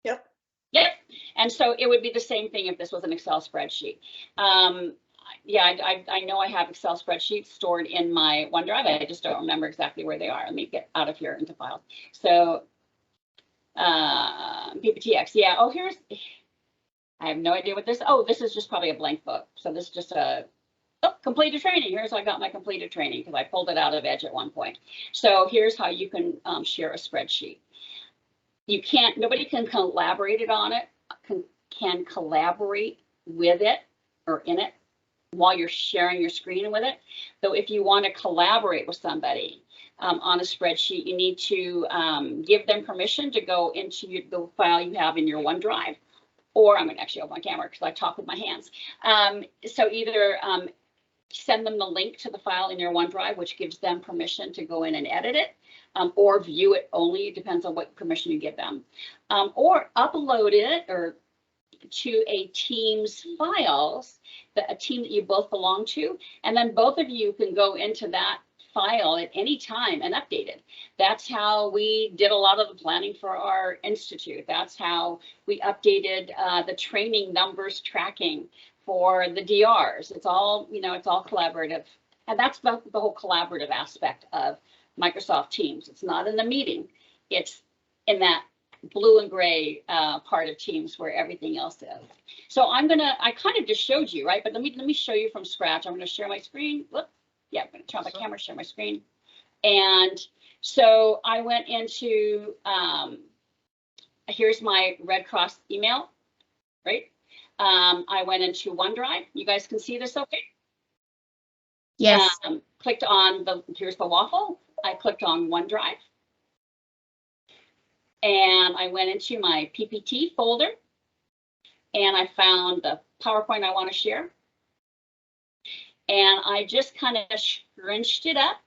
Speaker 2: Yep.
Speaker 4: Yep. And so it would be the same thing if this was an Excel spreadsheet. I know I have Excel spreadsheets stored in my OneDrive. I just don't remember exactly where they are. Let me get out of here into files. So PPTX, yeah. Oh, I have no idea what this. Oh, this is just probably a blank book. So this is just a completed training. Here's how I got my completed training because I pulled it out of Edge at one point. So here's how you can share a spreadsheet. Nobody can collaborate on it. Can collaborate with it or in it while you're sharing your screen with it. So if you want to collaborate with somebody on a spreadsheet, you need to give them permission to go into the file you have in your OneDrive, or I'm going to actually open my camera because I talk with my hands. So either send them the link to the file in your OneDrive, which gives them permission to go in and edit it, or view it only. It depends on what permission you give them, or upload it or to a Teams files, a team that you both belong to, and then both of you can go into that file at any time and update it. That's how we did a lot of the planning for our institute. That's how we updated the training numbers tracking for the DRs. It's all, it's all collaborative. And that's the whole collaborative aspect of Microsoft Teams. It's not in the meeting. It's in that blue and gray part of Teams where everything else is. So I kind of just showed you, right? But let me show you from scratch. I'm going to share my screen. Whoop. Yeah, I'm going to turn on my camera, share my screen. And so I went into, here's my Red Cross email, right? I went into OneDrive. You guys can see this okay?
Speaker 1: Yes.
Speaker 4: Clicked on here's the waffle. I clicked on OneDrive. And I went into my PPT folder and I found the PowerPoint I want to share. And I just kind of scrunched it up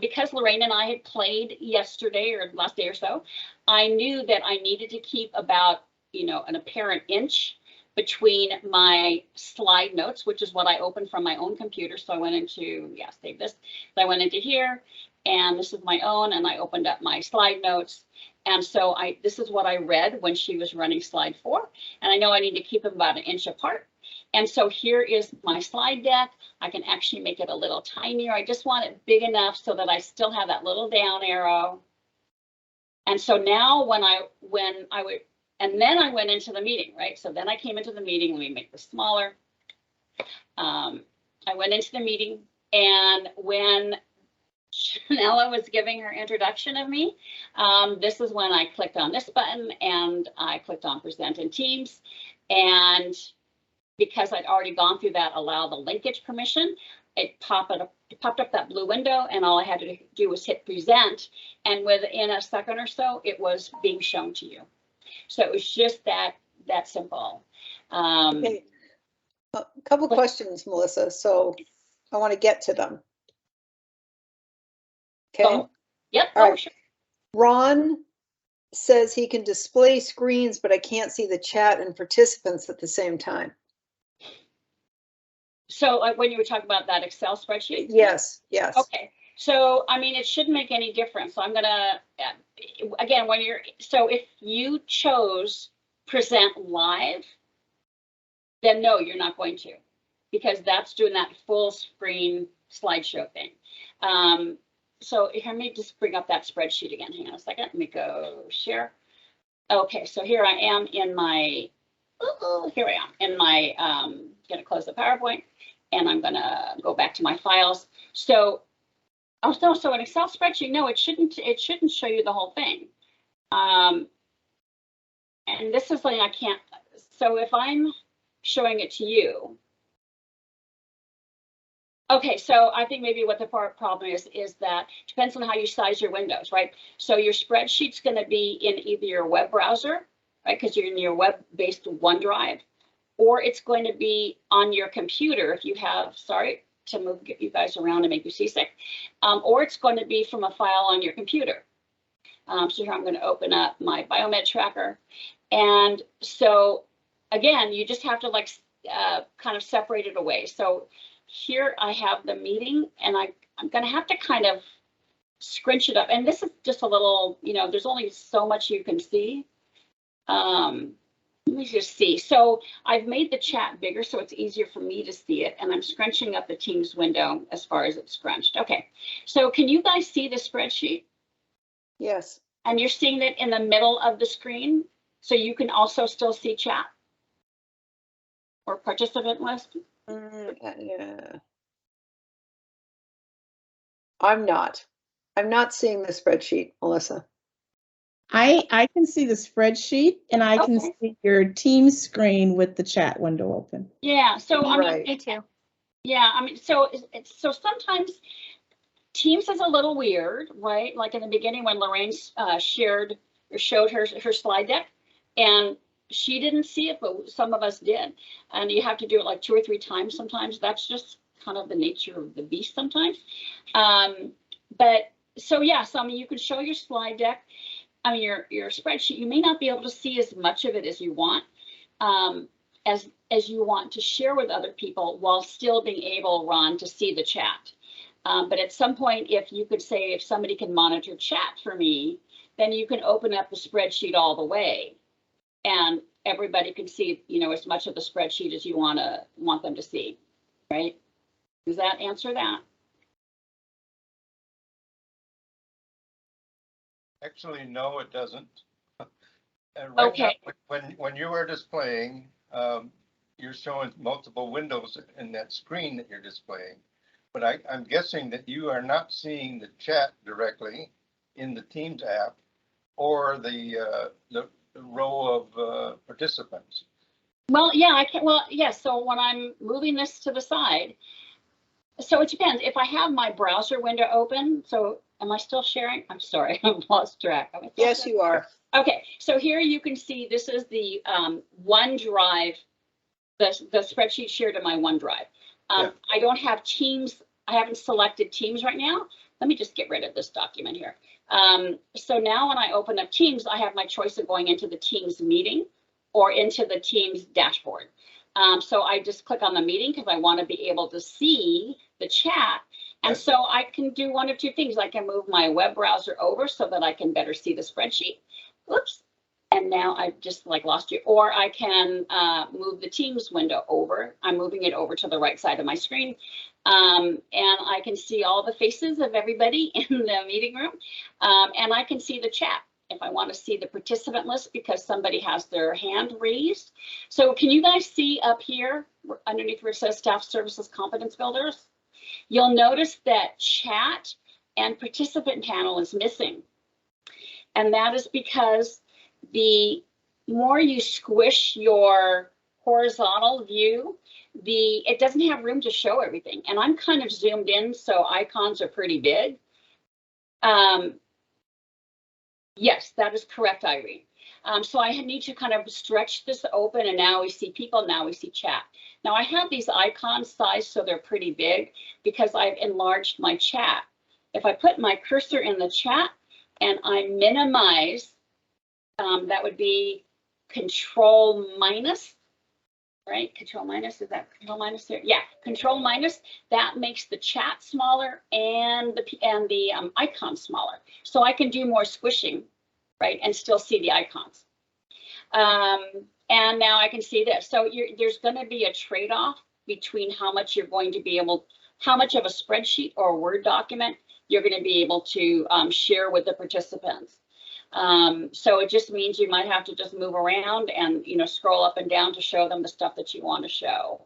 Speaker 4: because Lorraine and I had played yesterday or last day or so. I knew that I needed to keep about, an apparent inch between my slide notes, which is what I opened from my own computer. So I went into, save this. So I went into here and this is my own, and I opened up my slide notes. And so this is what I read when she was running slide 4. And I know I need to keep them about an inch apart. And so here is my slide deck. I can actually make it a little tinier. I just want it big enough so that I still have that little down arrow. And so now and then I went into the meeting, right? So then I came into the meeting. Let me make this smaller. I went into the meeting, and when Janella was giving her introduction of me, this is when I clicked on this button and I clicked on Present in Teams. And because I'd already gone through that allow the linkage permission, it popped up that blue window, and all I had to do was hit present, and within a second or so it was being shown to you. So it was just that simple.
Speaker 2: Okay. A couple questions, Melissa, so I want to get to them. Okay.
Speaker 4: Oh, yep.
Speaker 2: All right.
Speaker 4: Sure.
Speaker 2: Ron says he can display screens, but I can't see the chat and participants at the same time.
Speaker 4: So when you were talking about that Excel spreadsheet?
Speaker 2: Yes, yes.
Speaker 4: Okay. So, I mean, it shouldn't make any difference. So I'm going to, again, so if you chose present live, then no, you're not going to, because that's doing that full screen slideshow thing. So here, let me just bring up that spreadsheet again. Hang on a second. Let me go share. Okay, so here I am in my, here I am in my, going to close the PowerPoint, and I'm going to go back to my files. So, so an Excel spreadsheet, no, it shouldn't show you the whole thing. And this is something I can't, so if I'm showing it to you, okay, so I think maybe what the problem is that depends on how you size your windows, right? So your spreadsheet's going to be in either your web browser, right? Because you're in your web-based OneDrive, or it's going to be on your computer if you have, sorry to move you guys around and make you seasick, or it's going to be from a file on your computer. So here I'm going to open up my Biomed tracker. And so again, you just have to kind of separate it away. So here I have the meeting, and I'm going to have to kind of scrunch it up. And this is just a little, there's only so much you can see. Let me just see. So I've made the chat bigger so it's easier for me to see it, and I'm scrunching up the Teams window as far as it's scrunched. Okay, so can you guys see the spreadsheet?
Speaker 2: Yes.
Speaker 4: And you're seeing it in the middle of the screen, so you can also still see chat or participant list?
Speaker 2: Yeah. I'm not seeing the spreadsheet, Melissa.
Speaker 1: I can see the spreadsheet and I can
Speaker 4: Okay.
Speaker 1: see your team screen with the chat window open.
Speaker 4: Yeah, so I mean,
Speaker 2: Right.
Speaker 5: Me too.
Speaker 4: yeah, I mean, so so sometimes Teams is a little weird, right? Like in the beginning when Lorraine shared or showed her slide deck, and she didn't see it, but some of us did. And you have to do it like 2 or 3 times sometimes. That's just kind of the nature of the beast sometimes. But so yeah, so I mean, you can show your slide deck. I mean, your spreadsheet. You may not be able to see as much of it as you want, as you want to share with other people, while still being able, Ron, to see the chat. But at some point, if you could say, if somebody can monitor chat for me, then you can open up the spreadsheet all the way, and everybody can see, you know, as much of the spreadsheet as you want them to see, right? Does that answer that?
Speaker 6: Actually, no, it doesn't. Right
Speaker 4: Okay.
Speaker 6: now, when you are displaying, you're showing multiple windows in that screen that you're displaying. But I'm guessing that you are not seeing the chat directly in the Teams app or the row of participants.
Speaker 4: Well, yeah, I can. Well, yes. So when I'm moving this to the side, so it depends. If I have my browser window open, so am I still sharing? I'm sorry, I've lost track.
Speaker 2: Yes, you are.
Speaker 4: Okay, so here you can see this is the OneDrive, the spreadsheet shared to my OneDrive.
Speaker 6: Yeah.
Speaker 4: I don't have Teams. I haven't selected Teams right now. Let me just get rid of this document here. So now when I open up Teams, I have my choice of going into the Teams meeting or into the Teams dashboard. So I just click on the meeting because I want to be able to see the chat. And so I can do one of two things. I can move my web browser over so that I can better see the spreadsheet. Oops. And now I've just like lost you. Or I can move the Teams window over. I'm moving it over to the right side of my screen. And I can see all the faces of everybody in the meeting room. And I can see the chat if I want to see the participant list because somebody has their hand raised. So can you guys see up here underneath where it says Staff Services Competence Builders? You'll notice that chat and participant panel is missing. And that is because the more you squish your horizontal view, it doesn't have room to show everything. And I'm kind of zoomed in, so icons are pretty big. Yes, that is correct, Irene. So I need to kind of stretch this open, and now we see people, now we see chat. Now I have these icons sized so they're pretty big because I've enlarged my chat. If I put my cursor in the chat and I minimize, that would be Control minus, right? Control minus, is that Control minus there? Yeah, Control minus, that makes the chat smaller and the icon smaller. So I can do more squishing, right? And still see the icons. And now I can see this. So there's going to be a trade-off between how much you're going to be able, how much of a spreadsheet or a Word document you're going to be able to share with the participants. So it just means you might have to just move around and, you know, scroll up and down to show them the stuff that you want to show.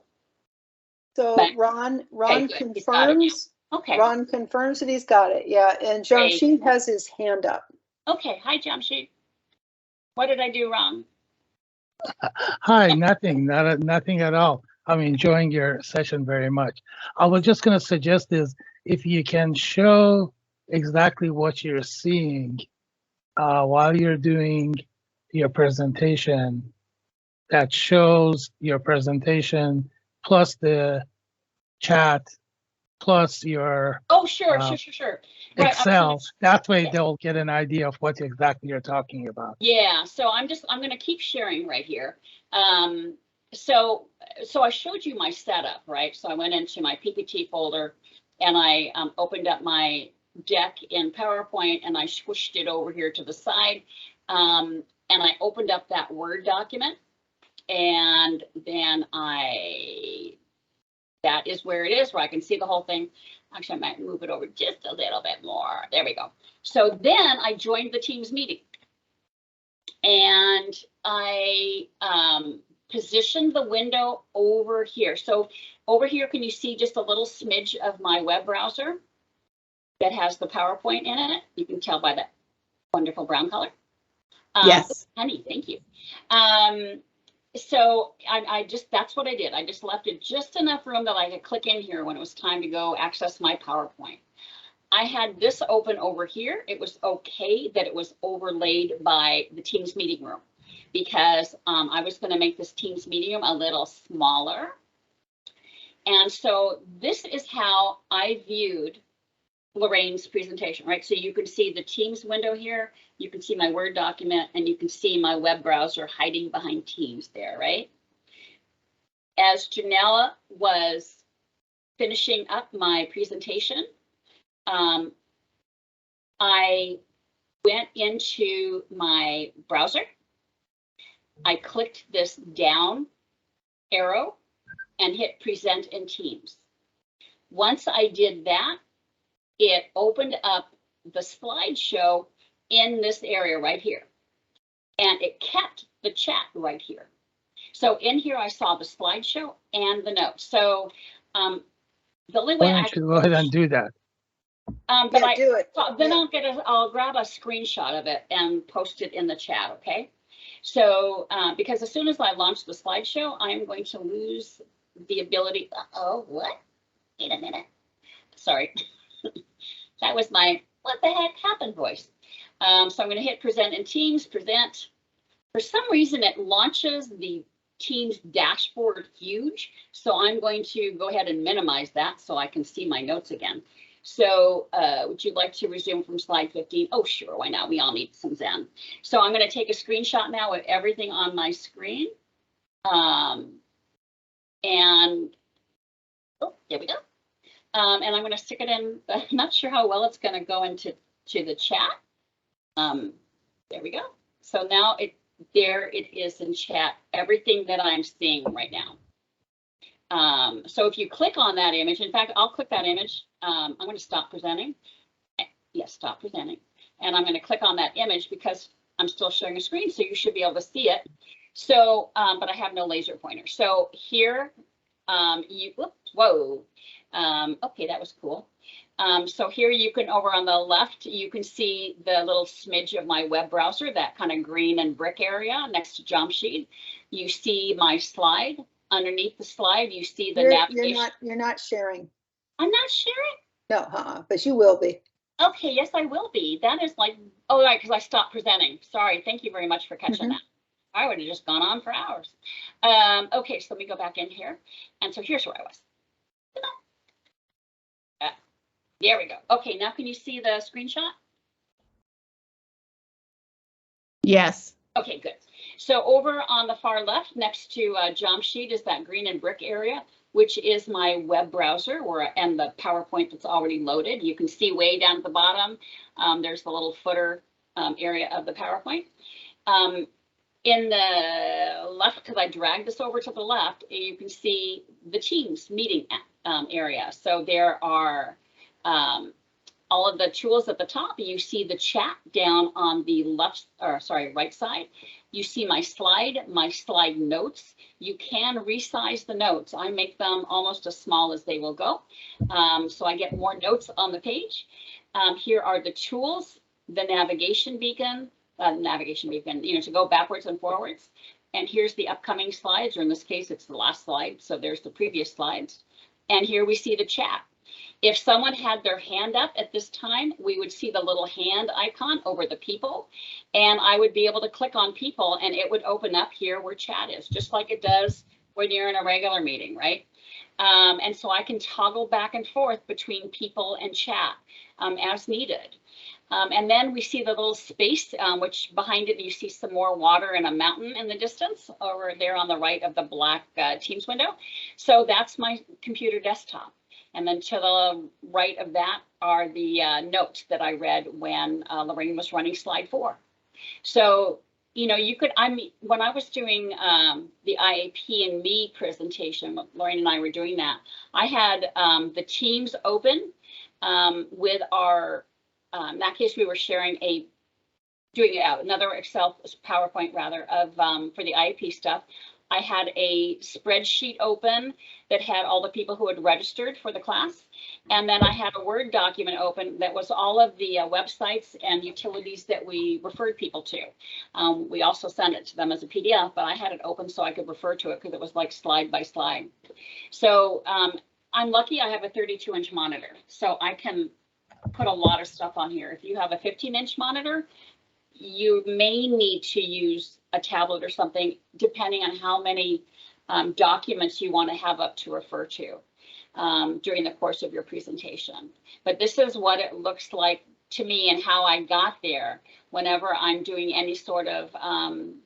Speaker 2: So
Speaker 4: But-
Speaker 2: Ron
Speaker 4: Okay,
Speaker 2: confirms.
Speaker 4: Okay.
Speaker 2: Ron confirms that he's got it. Yeah, and Jamshid has his hand up.
Speaker 4: Okay. Hi, Jamshid. What did I do wrong?
Speaker 7: Hi, nothing at all. I'm enjoying your session very much. I was just going to suggest is if you can show exactly what you're seeing while you're doing your presentation, that shows your presentation plus the chat plus your
Speaker 4: Oh, sure. Right,
Speaker 7: Excel. That way they'll get an idea of what exactly you're talking about.
Speaker 4: yeah, so I'm going to keep sharing right here. So I showed you my setup, right? So I went into my PPT folder and I opened up my deck in PowerPoint and I squished it over here to the side. And I opened up that Word document and then that is where it is, where I can see the whole thing. Actually, I might move it over just a little bit more. There we go. So then I joined the Teams meeting, and I positioned the window over here. So over here, can you see just a little smidge of my web browser that has the PowerPoint in it? You can tell by that wonderful brown color.
Speaker 1: Yes.
Speaker 4: Honey, thank you. So that's what I did. I just left it just enough room that I could click in here when it was time to go access my PowerPoint. I had this open over here. It was okay that it was overlaid by the Teams meeting room, because I was going to make this Teams meeting room a little smaller. And so this is how I viewed Lorraine's presentation, right? So you can see the Teams window here, you can see my Word document, and you can see my web browser hiding behind Teams there, right? As Janella was finishing up my presentation, I went into my browser. I clicked this down arrow and hit Present in Teams. Once I did that, it opened up the slideshow in this area right here. And it kept the chat right here. So in here, I saw the slideshow and the notes. So the only way
Speaker 7: Why don't you go ahead and do that?
Speaker 2: Yeah, do it.
Speaker 4: Then I'll grab a screenshot of it and post it in the chat, okay? So because as soon as I launch the slideshow, I am going to lose the ability. Oh, what? Wait a minute. Sorry. That was my what the heck happened voice. So I'm going to hit Present in Teams, present. For some reason, it launches the Teams dashboard huge. So I'm going to go ahead and minimize that so I can see my notes again. So would you like to resume from slide 15? Oh, sure, why not? We all need some Zen. So I'm going to take a screenshot now of everything on my screen. And oh, there we go. And I'm going to stick it in. I'm not sure how well it's going to go into the chat. There we go. So now there it is in chat, everything that I'm seeing right now. So if you click on that image, in fact, I'll click that image. I'm going to stop presenting. Yes, stop presenting. And I'm going to click on that image because I'm still showing a screen, so you should be able to see it. So, but I have no laser pointer. So here, whoa. Okay, that was cool. So here you can, over on the left, you can see the little smidge of my web browser, that kind of green and brick area next to Jamshed. You see my slide. Underneath the slide, you see the navigation.
Speaker 2: You're not sharing.
Speaker 4: I'm not sharing?
Speaker 2: No, but you will be.
Speaker 4: Okay, yes, I will be. That is like, oh, right, because I stopped presenting. Sorry, thank you very much for catching that. I would have just gone on for hours. Okay, so let me go back in here. And so here's where I was. There we go. Okay, now can you see the screenshot?
Speaker 1: Yes.
Speaker 4: Okay, good. So over on the far left, next to Jamshed, is that green and brick area, which is my web browser and the PowerPoint that's already loaded. You can see way down at the bottom, there's the little footer area of the PowerPoint. In the left, because I dragged this over to the left, you can see the Teams meeting area. So there are all of the tools at the top. You see the chat down on the right side. You see my slide notes. You can resize the notes. I make them almost as small as they will go. So I get more notes on the page. Here are the tools, the navigation beacon, to go backwards and forwards. And here's the upcoming slides, or in this case, it's the last slide. So there's the previous slides. And here we see the chat. If someone had their hand up at this time, we would see the little hand icon over the people, and I would be able to click on people and it would open up here where chat is, just like it does when you're in a regular meeting, right? And so I can toggle back and forth between people and chat as needed. And then we see the little space, which behind it you see some more water and a mountain in the distance over there on the right of the black Teams window. So that's my computer desktop. And then to the right of that are the notes that I read when Lorraine was running slide 4. So you know, you could, when I was doing the IAP and me presentation, Lorraine and I were doing that, I had the Teams open with our, in that case, we were sharing doing another Excel PowerPoint rather of for the IAP stuff. I had a spreadsheet open that had all the people who had registered for the class. And then I had a Word document open that was all of the websites and utilities that we referred people to. We also sent it to them as a PDF, but I had it open so I could refer to it because it was like slide by slide. So I'm lucky I have a 32-inch monitor, so I can put a lot of stuff on here. If you have a 15-inch monitor, you may need to use a tablet or something, depending on how many documents you want to have up to refer to during the course of your presentation. But this is what it looks like to me and how I got there whenever I'm doing any sort of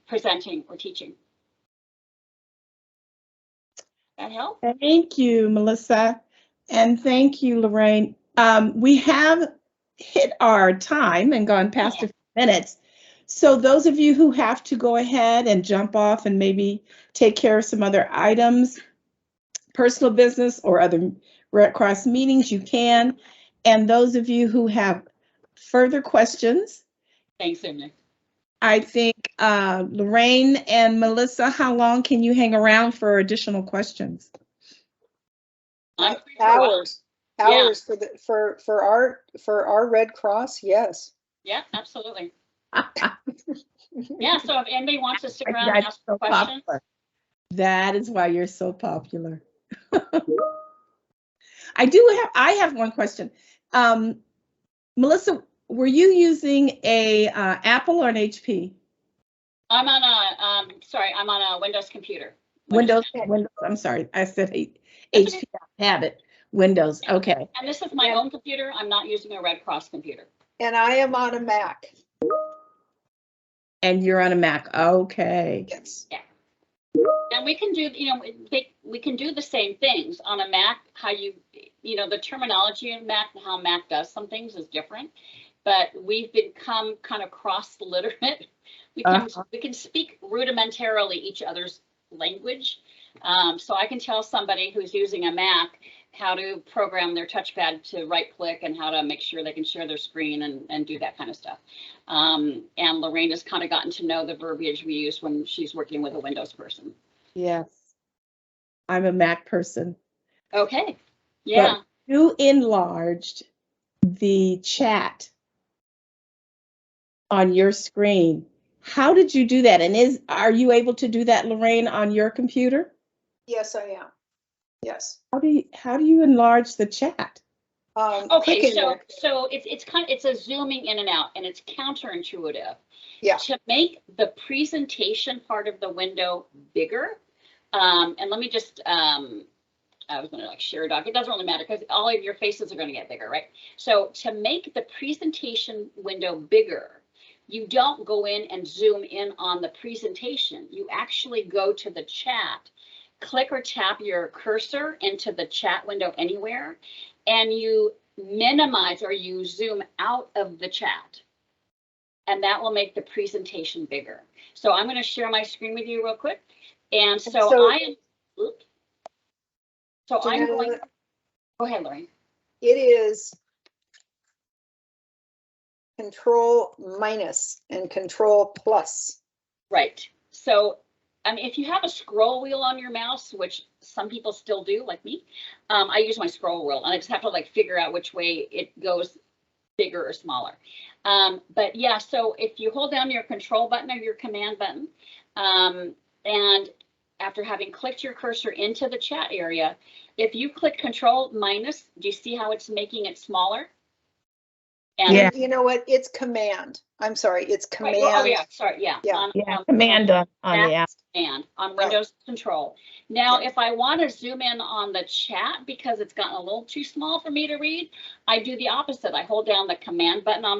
Speaker 4: presenting or teaching. That help?
Speaker 1: Thank you, Melissa. And thank you, Lorraine. We have hit our time and gone past a few minutes. So those of you who have to go ahead and jump off and maybe take care of some other items, personal business or other Red Cross meetings, you can. And those of you who have further questions.
Speaker 4: Thanks, Emily.
Speaker 1: I think Lorraine and Melissa, how long can you hang around for additional questions?
Speaker 2: Hours. Hours for our Red Cross, yes.
Speaker 4: Yeah, absolutely. Yeah, so if anybody wants to stick around and ask
Speaker 1: so
Speaker 4: questions.
Speaker 1: Popular. That is why you're so popular. I have one question. Melissa, were you using a Apple or an HP?
Speaker 4: I'm on a Windows computer.
Speaker 1: Windows, I'm sorry, I said HP, okay. I have it. Windows, okay.
Speaker 4: And this is my own computer. I'm not using a Red Cross computer.
Speaker 2: And I am on a Mac.
Speaker 1: And you're on a Mac, okay.
Speaker 2: Yes.
Speaker 4: Yeah. And we can do, we can do the same things on a Mac. How the terminology in Mac and how Mac does some things is different. But we've become kind of cross-literate. We can speak rudimentarily each other's language. So I can tell somebody who's using a Mac how to program their touchpad to right-click and how to make sure they can share their screen and do that kind of stuff. And Lorraine has kind of gotten to know the verbiage we use when she's working with a Windows person.
Speaker 1: Yes, I'm a Mac person.
Speaker 4: Okay, yeah.
Speaker 1: But you enlarged the chat on your screen. How did you do that? And are you able to do that, Lorraine, on your computer?
Speaker 2: Yes, I am. Yes.
Speaker 1: How do you enlarge the chat?
Speaker 4: Okay, so it's a zooming in and out, and it's counterintuitive.
Speaker 2: Yeah.
Speaker 4: To make the presentation part of the window bigger, and let me just I was going to share a doc. It doesn't really matter because all of your faces are going to get bigger, right? So to make the presentation window bigger, you don't go in and zoom in on the presentation. You actually go to the chat, click or tap your cursor into the chat window anywhere, and you minimize or you zoom out of the chat. And that will make the presentation bigger. So I'm going to share my screen with you real quick. And so I'm going, go ahead, Lorraine.
Speaker 2: It is Control minus and Control plus.
Speaker 4: Right. So if you have a scroll wheel on your mouse, which some people still do, like me, I use my scroll wheel and I just have to figure out which way it goes bigger or smaller. But yeah, so if you hold down your control button or your command button, and after having clicked your cursor into the chat area, if you click Control minus, do you see how it's making it smaller? And
Speaker 1: yeah.
Speaker 2: You know what? It's Command. I'm sorry. It's Command.
Speaker 4: Right. Oh, yeah. Sorry. Yeah.
Speaker 2: Yeah.
Speaker 1: Command on the app.
Speaker 4: And on Windows Control. Now, if I want to zoom in on the chat because it's gotten a little too small for me to read, I do the opposite. I hold down the Command button on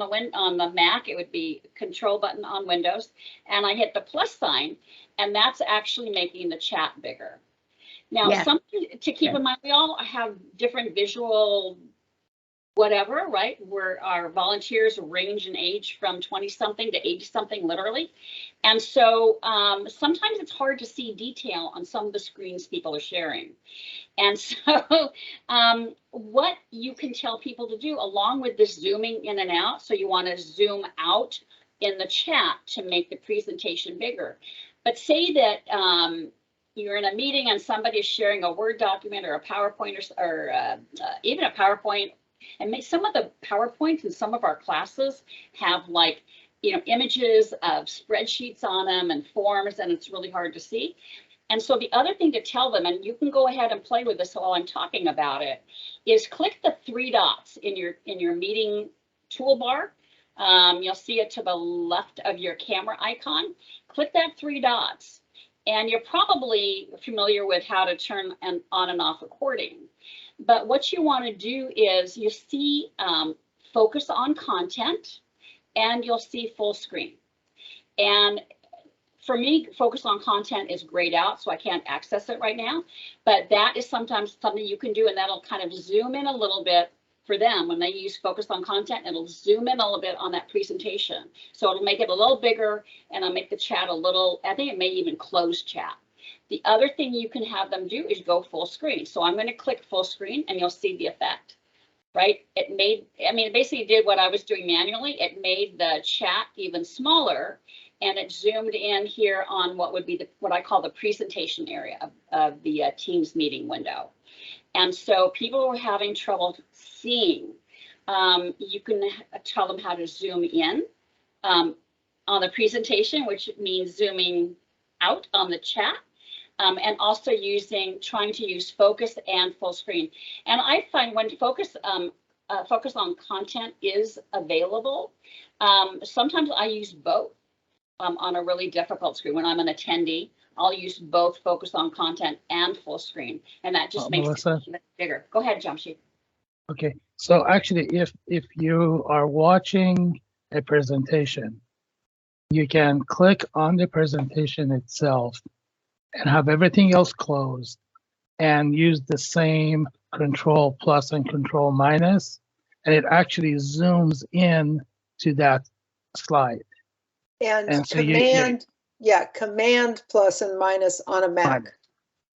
Speaker 4: the Mac. It would be Control button on Windows, and I hit the plus sign, and that's actually making the chat bigger. Now, something to keep in mind: we all have different visual whatever, right? Where our volunteers range in age from 20-something to 80-something, literally. And so sometimes it's hard to see detail on some of the screens people are sharing. And so what you can tell people to do, along with this zooming in and out, so you want to zoom out in the chat to make the presentation bigger. But say that you're in a meeting and somebody is sharing a Word document or a PowerPoint or even a PowerPoint. And some of the PowerPoints in some of our classes have, like, you know, images of spreadsheets on them and forms, and it's really hard to see. And so the other thing to tell them, and you can go ahead and play with this while I'm talking about it, is click the 3 dots in your meeting toolbar. You'll see it to the left of your camera icon. Click that 3 dots. And you're probably familiar with how to turn on and off recording. But what you want to do is you see focus on content, and you'll see full screen. And for me, focus on content is grayed out, so I can't access it right now. But that is sometimes something you can do, and that'll kind of zoom in a little bit for them. When they use focus on content, it'll zoom in a little bit on that presentation. So it'll make it a little bigger, and it'll make the chat a little, I think it may even close chat. The other thing you can have them do is go full screen. So I'm going to click full screen, and you'll see the effect, right? It made, I mean, it basically did what I was doing manually. It made the chat even smaller, and it zoomed in here on what would be what I call the presentation area of the Teams meeting window. And so people were having trouble seeing. You can tell them how to zoom in on the presentation, which means zooming out on the chat. And also trying to use focus and full screen. And I find when focus on content is available, sometimes I use both on a really difficult screen. When I'm an attendee, I'll use both focus on content and full screen, and that just makes it bigger. Go ahead, Jamshid.
Speaker 7: Okay, so actually, if you are watching a presentation, you can click on the presentation itself and have everything else closed and use the same control plus and control minus, and it actually zooms in to that slide.
Speaker 2: And
Speaker 7: so
Speaker 2: command, command plus and minus on a Mac.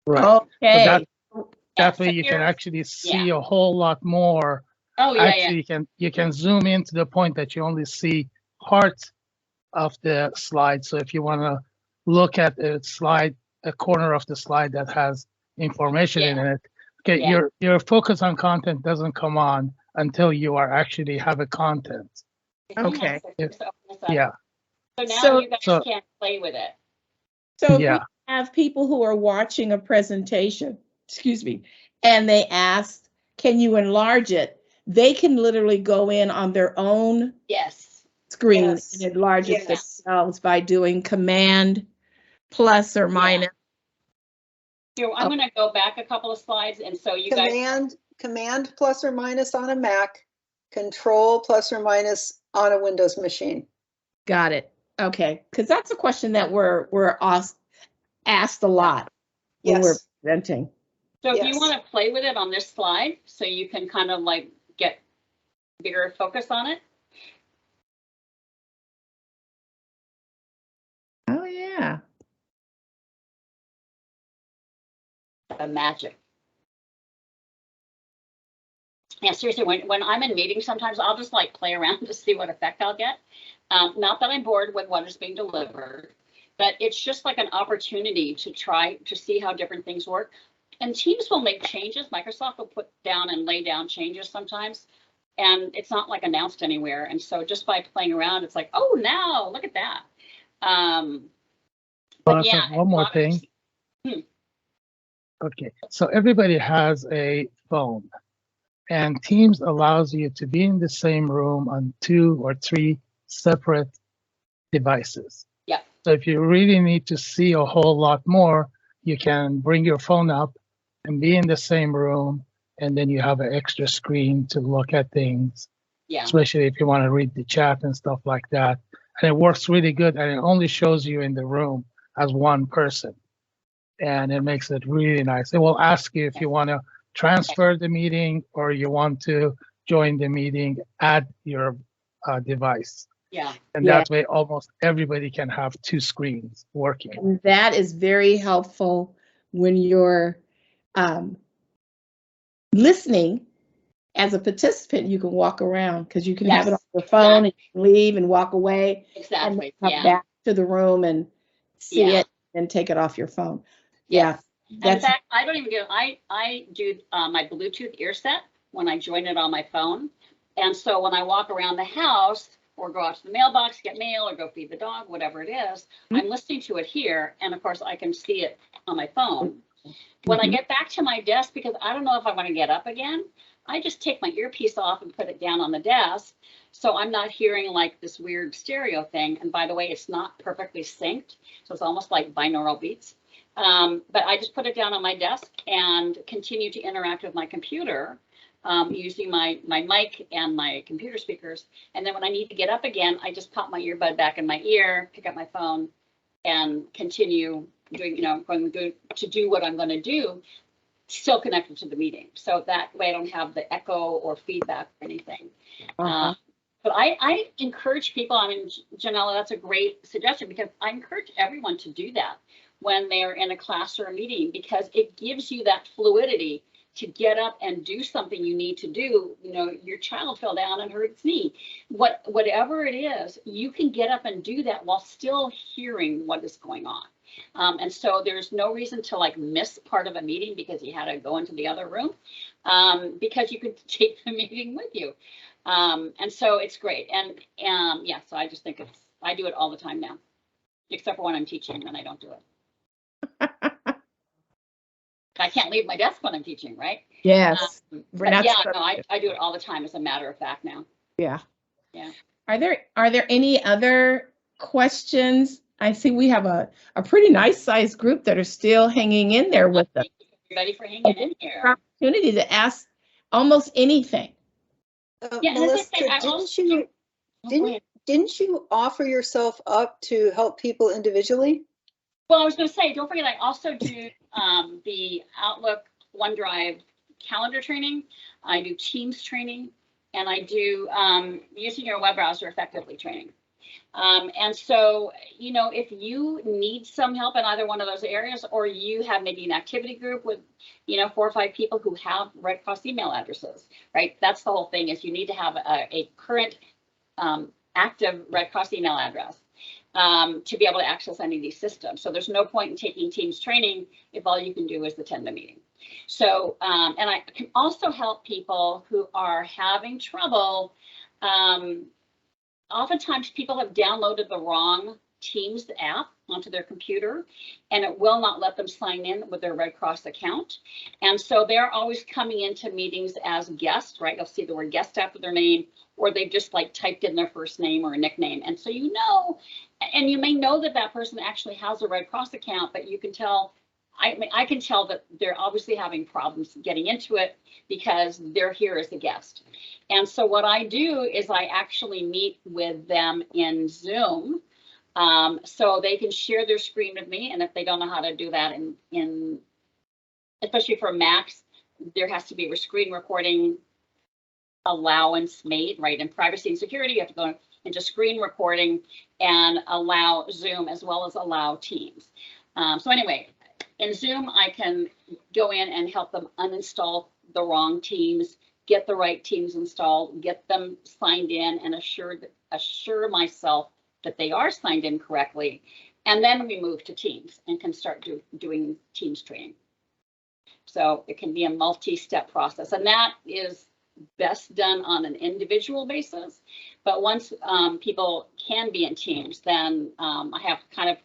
Speaker 7: Right.
Speaker 1: Okay.
Speaker 7: So that way you can actually see a whole lot more.
Speaker 4: Oh, yeah,
Speaker 7: actually, you can zoom in to the point that you only see part of the slide. So if you want to look at a slide, a corner of the slide that has information in it, okay, your focus on content doesn't come on until you are actually have a content.
Speaker 1: Okay.
Speaker 7: Yeah.
Speaker 4: So now you guys can play with it.
Speaker 1: So if we have people who are watching a presentation, excuse me, and they ask, can you enlarge it? They can literally go in on their own screen and enlarge it themselves by doing command plus or minus.
Speaker 4: Here, I'm going to go back a couple of slides, and so you
Speaker 2: command plus or minus on a Mac, control plus or minus on a Windows machine.
Speaker 1: Got it. Okay, because that's a question that we're asked a lot when we're presenting.
Speaker 4: So if you want to play with it on this slide, so you can kind of like get bigger focus on it.
Speaker 1: Oh yeah.
Speaker 4: The magic. Yeah, seriously, when I'm in meetings, sometimes I'll just like play around to see what effect I'll get. Not that I'm bored with what is being delivered, but it's just like an opportunity to try to see how different things work. And Teams will make changes. Microsoft will put down and lay down changes sometimes, and it's not like announced anywhere. And so just by playing around, it's like, oh, now look at that.
Speaker 7: But one more thing. Okay, so everybody has a phone, and Teams allows you to be in the same room on 2 or 3 separate devices.
Speaker 4: Yeah.
Speaker 7: So if you really need to see a whole lot more, you can bring your phone up and be in the same room, and then you have an extra screen to look at things. Yeah. Especially if you want to read the chat and stuff like that. And it works really good, and it only shows you in the room as one person. And it makes it really nice. It will ask you if you want to transfer the meeting or you want to join the meeting at your device.
Speaker 4: Yeah.
Speaker 7: And
Speaker 1: Yeah.
Speaker 7: that way almost everybody can have two screens working.
Speaker 1: And that is very helpful when you're listening as a participant. You can walk around because you can have it on your phone and you can leave and walk away and
Speaker 4: Exactly.
Speaker 1: come
Speaker 4: Yeah.
Speaker 1: back to the room and see
Speaker 4: Yeah.
Speaker 1: it and take it off your phone.
Speaker 4: Yes.
Speaker 1: Yeah,
Speaker 4: In
Speaker 1: that's
Speaker 4: fact, I don't even do, I do my Bluetooth ear set when I join it on my phone. And so when I walk around the house or go out to the mailbox, get mail or go feed the dog, whatever it is, I'm listening to it here. And of course I can see it on my phone. When I get back to my desk, because I don't know if I want to get up again, I just take my earpiece off and put it down on the desk. So I'm not hearing like this weird stereo thing. And by the way, it's not perfectly synced. So it's almost like binaural beats. But I just put it down on my desk and continue to interact with my computer using my mic and my computer speakers. And then when I need to get up again, I just pop my earbud back in my ear, pick up my phone and continue doing, going to do what I'm going to do, still connected to the meeting. So that way I don't have the echo or feedback or anything. But I encourage people, I mean, Janella, that's a great suggestion because I encourage everyone to do that when they're in a class or a meeting, because it gives you that fluidity to get up and do something you need to do. Your child fell down and hurt its knee. Whatever it is, you can get up and do that while still hearing what is going on. And so there's no reason to like miss part of a meeting because you had to go into the other room, because you could take the meeting with you. And so it's great. And yeah, so I just think I do it all the time now, except for when I'm teaching, then I don't do it. I can't leave my desk when I'm teaching, right?
Speaker 1: yes.
Speaker 4: But yeah, no, I do it all the time as a matter of fact now.
Speaker 1: Yeah.
Speaker 4: Yeah.
Speaker 1: Are there any other questions? I see we have a pretty nice sized group that are still hanging in there with us.
Speaker 4: Thank you, everybody, for hanging in here.
Speaker 1: Opportunity to ask almost anything.
Speaker 4: Yeah, and as I
Speaker 2: Melissa,
Speaker 4: say,
Speaker 2: didn't you offer yourself up to help people individually?
Speaker 4: Well, I was going to say, don't forget, I also do the Outlook OneDrive calendar training. I do Teams training, and I do using your web browser effectively training. And so, if you need some help in either one of those areas, or you have maybe an activity group with, 4 or 5 people who have Red Cross email addresses, right? That's the whole thing, is you need to have a current active Red Cross email address to be able to access any of these systems. So there's no point in taking Teams training if all you can do is attend the meeting. So, and I can also help people who are having trouble. Oftentimes people have downloaded the wrong Teams app onto their computer, and it will not let them sign in with their Red Cross account. And so they're always coming into meetings as guests, right? You'll see the word guest after their name, or they've just like typed in their first name or a nickname. And so and you may know that that person actually has a Red Cross account, but you can tell, I can tell that they're obviously having problems getting into it because they're here as a guest. And so what I do is I actually meet with them in Zoom, so they can share their screen with me. And if they don't know how to do that in especially for Macs, there has to be a screen recording allowance made, right? In privacy and security, you have to go into screen recording and allow Zoom as well as allow Teams. So anyway, in Zoom, I can go in and help them uninstall the wrong Teams, get the right Teams installed, get them signed in, and assure myself that they are signed in correctly. And then we move to Teams and can start doing Teams training. So it can be a multi-step process, and that is best done on an individual basis. But once people can be in Teams, then I have kind of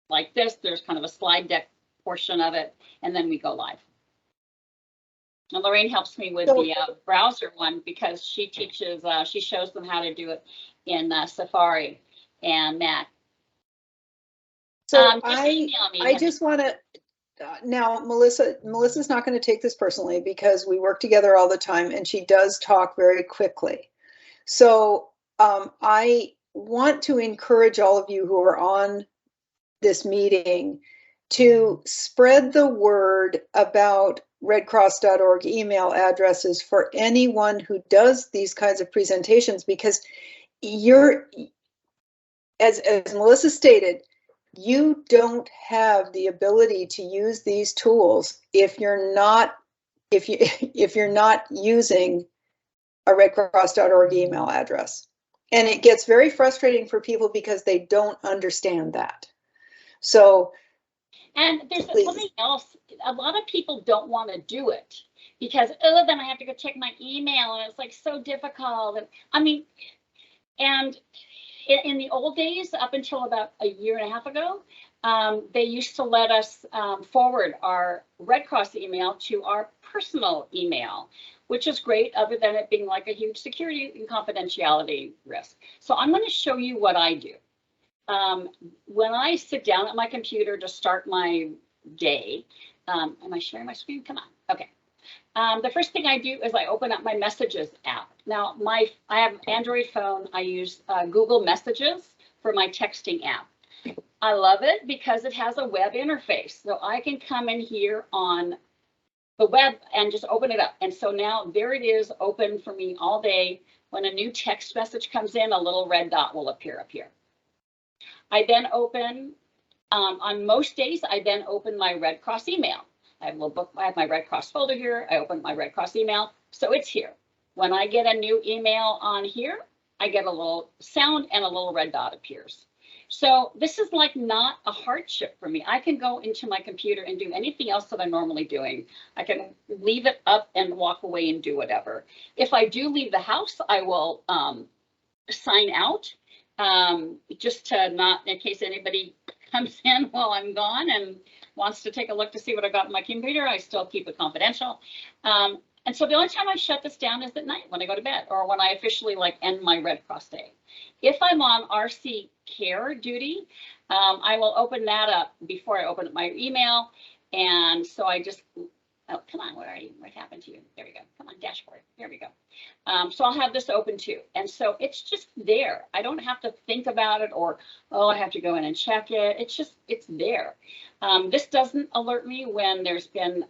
Speaker 4: like this, there's kind of a slide deck portion of it, and then we go live. And Lorraine helps me with the browser one because she teaches, she shows them how to do it in Safari and Mac.
Speaker 2: So I just want to, now Melissa's not going to take this personally because we work together all the time and she does talk very quickly. So I want to encourage all of you who are on this meeting to spread the word about redcross.org email addresses for anyone who does these kinds of presentations, because as Melissa stated, you don't have the ability to use these tools if you're not using a redcross.org email address. And it gets very frustrating for people because they don't understand that. So,
Speaker 4: and there's something else. A lot of people don't want to do it because, oh, then I have to go check my email, and it's like so difficult. And I mean, and in the old days, up until about a year and a half ago, they used to let us forward our Red Cross email to our personal email, which is great, other than it being like a huge security and confidentiality risk. So I'm going to show you what I do. When I sit down at my computer to start my day, am I sharing my screen? Come on. Okay. The first thing I do is I open up my Messages app. Now, I have an Android phone. I use Google Messages for my texting app. I love it because it has a web interface. So I can come in here on the web and just open it up. And so now there it is, open for me all day. When a new text message comes in, a little red dot will appear up here. I then open, on most days, I then open my Red Cross email. I have a little book, I have my Red Cross folder here. I open my Red Cross email, so it's here. When I get a new email on here, I get a little sound and a little red dot appears. So this is like not a hardship for me. I can go into my computer and do anything else that I'm normally doing. I can leave it up and walk away and do whatever. If I do leave the house, I will sign out just to not, in case anybody comes in while I'm gone and wants to take a look to see what I got on my computer, I still keep it confidential. And so the only time I shut this down is at night when I go to bed or when I officially like end my Red Cross day. If I'm on RC Care duty, I will open that up before I open up my email. And so I just, oh, come on, where are you? What happened to you? There we go. Come on, dashboard. There we go. So I'll have this open too. And so it's just there. I don't have to think about it or, oh, I have to go in and check it. It's just, it's there. This doesn't alert me when there's been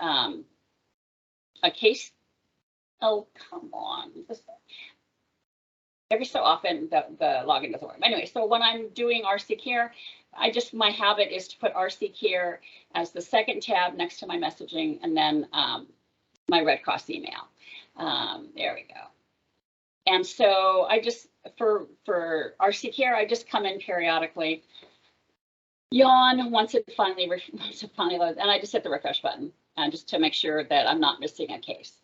Speaker 4: a case. Oh, come on. Every so often the login doesn't work. Anyway, so when I'm doing RC Care, my habit is to put RC Care as the second tab next to my messaging and then my Red Cross email. There we go. And so I just, for RC Care, I just come in periodically, yawn once it finally loads, and I just hit the refresh button just to make sure that I'm not missing a case.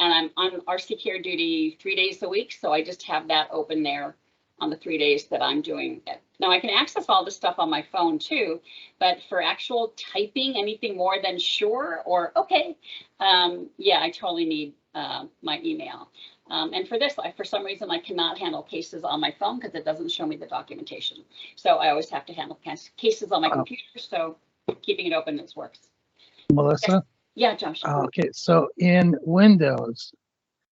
Speaker 4: And I'm on RC Care duty 3 days a week, so I just have that open there on the 3 days that I'm doing it. Now I can access all this stuff on my phone too, but for actual typing anything more than sure or okay, yeah, I totally need my email. And for this, for some reason, I cannot handle cases on my phone because it doesn't show me the documentation. So I always have to handle cases on my computer, so keeping it open works.
Speaker 7: Melissa?
Speaker 4: Yeah, Josh.
Speaker 7: Okay, so in Windows,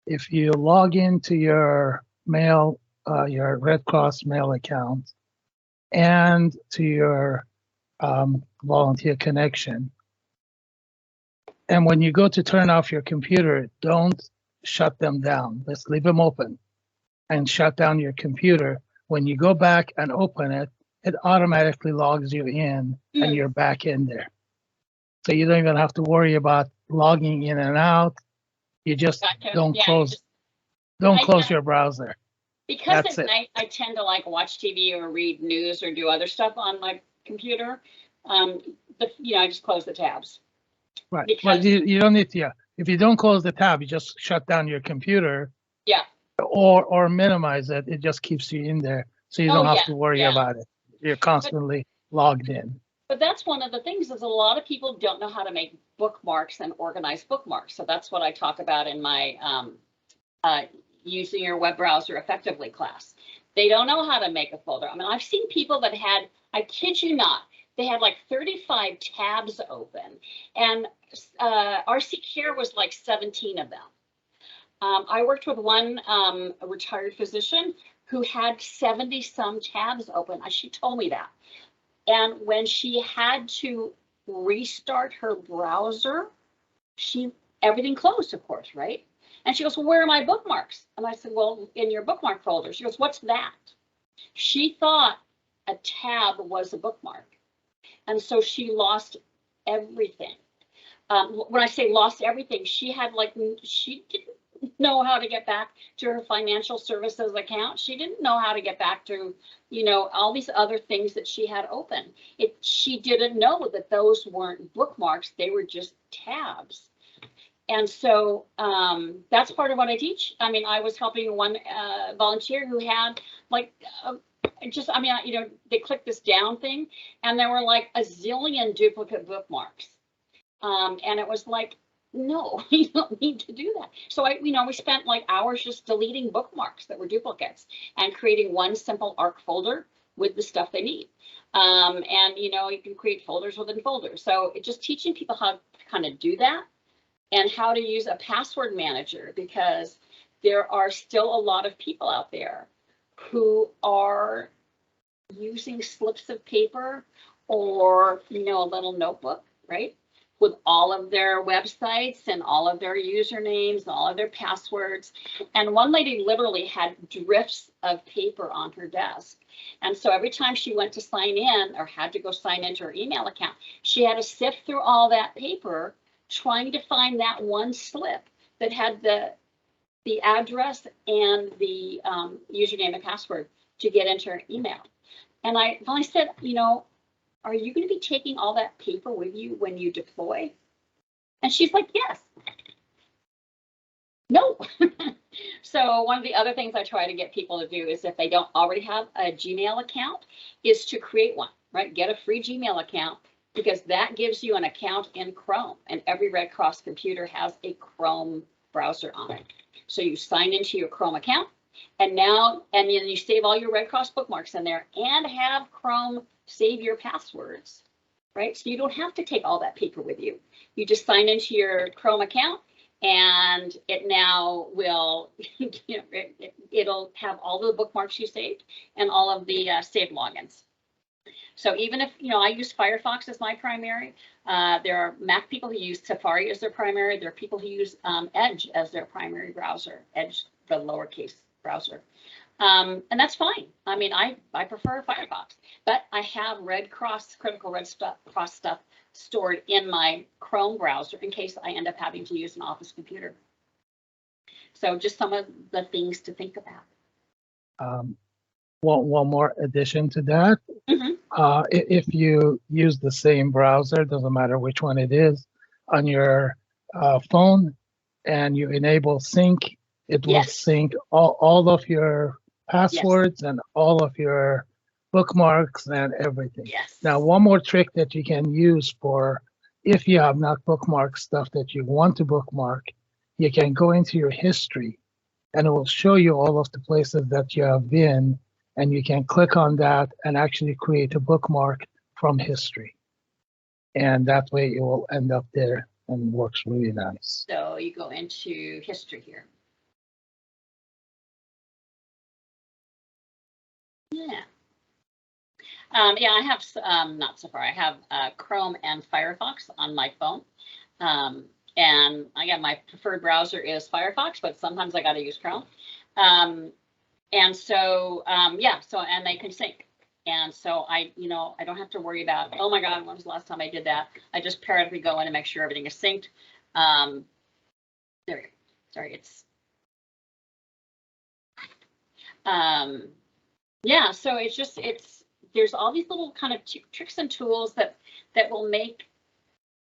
Speaker 7: if you log into your mail, your Red Cross mail account and to your volunteer connection, and when you go to turn off your computer, don't shut them down. Let's leave them open and shut down your computer. When you go back and open it, it automatically logs you in and you're back in there. So you don't even have to worry about logging in and out. You just don't close your browser.
Speaker 4: Because that's at night I tend to like watch TV or read news or do other stuff on my computer. I just close the tabs.
Speaker 7: Right. Well, you don't need to. If you don't close the tab, you just shut down your computer.
Speaker 4: Yeah.
Speaker 7: Or minimize it. It just keeps you in there, so you don't have to worry about it. You're constantly logged in.
Speaker 4: But that's one of the things is a lot of people don't know how to make bookmarks and organize bookmarks. So that's what I talk about in my using your web browser effectively class. They don't know how to make a folder. I mean, I've seen people that had, I kid you not, they had like 35 tabs open, and RC Care was like 17 of them. I worked with one a retired physician who had 70 some tabs open. She told me that. And when she had to restart her browser everything closed, of course, right? And she goes, well, where are my bookmarks? And I said, well, in your bookmark folder. She goes, what's that? She thought a tab was a bookmark. And so she lost everything. When I say lost everything, she didn't know how to get back to her financial services account. She didn't know how to get back to, all these other things that she had open. She didn't know that those weren't bookmarks. They were just tabs. And so that's part of what I teach. I mean, I was helping one volunteer who had they clicked this down thing and there were like a zillion duplicate bookmarks. And it was like, no, you don't need to do that. So we spent like hours just deleting bookmarks that were duplicates and creating one simple ARC folder with the stuff they need. And you can create folders within folders. So just teaching people how to kind of do that and how to use a password manager, because there are still a lot of people out there who are using slips of paper or, a little notebook, right? With all of their websites and all of their usernames and all of their passwords. And one lady literally had drifts of paper on her desk. And so every time she went to sign in or had to go sign into her email account, she had to sift through all that paper trying to find that one slip that had the address and the username and password to get into her email. And I finally said, are you going to be taking all that paper with you when you deploy? And she's like, yes. No. So one of the other things I try to get people to do is, if they don't already have a Gmail account, is to create one, right? Get a free Gmail account, because that gives you an account in Chrome, and every Red Cross computer has a Chrome browser on it. So you sign into your Chrome account, and then you save all your Red Cross bookmarks in there and have Chrome save your passwords, right? So you don't have to take all that paper with you. You just sign into your Chrome account, and it now will, it'll have all the bookmarks you saved and all of the saved logins. So even if, I use Firefox as my primary, there are Mac people who use Safari as their primary. There are people who use Edge as their primary browser, Edge, the lowercase browser. And that's fine. I mean, I prefer Firefox, but I have critical Red Cross stuff stored in my Chrome browser in case I end up having to use an office computer. So just some of the things to think about.
Speaker 7: One more addition to that.
Speaker 4: Mm-hmm.
Speaker 7: If you use the same browser, doesn't matter which one it is, on your phone, and you enable sync, it will sync all of your passwords and all of your bookmarks and everything.
Speaker 4: Yes.
Speaker 7: Now, one more trick that you can use for if you have not bookmarked stuff that you want to bookmark, you can go into your history and it will show you all of the places that you have been, and you can click on that and actually create a bookmark from history. And that way it will end up there and works really nice.
Speaker 4: So you go into history here. Yeah. Yeah, I have, not Safari, I have Chrome and Firefox on my phone. And again, my preferred browser is Firefox, but sometimes I got to use Chrome. And so, yeah, and they can sync. And so I don't have to worry about, oh my God, when was the last time I did that? I just periodically go in and make sure everything is synced. There we go. Sorry, yeah, so there's all these little kind of tricks and tools that will make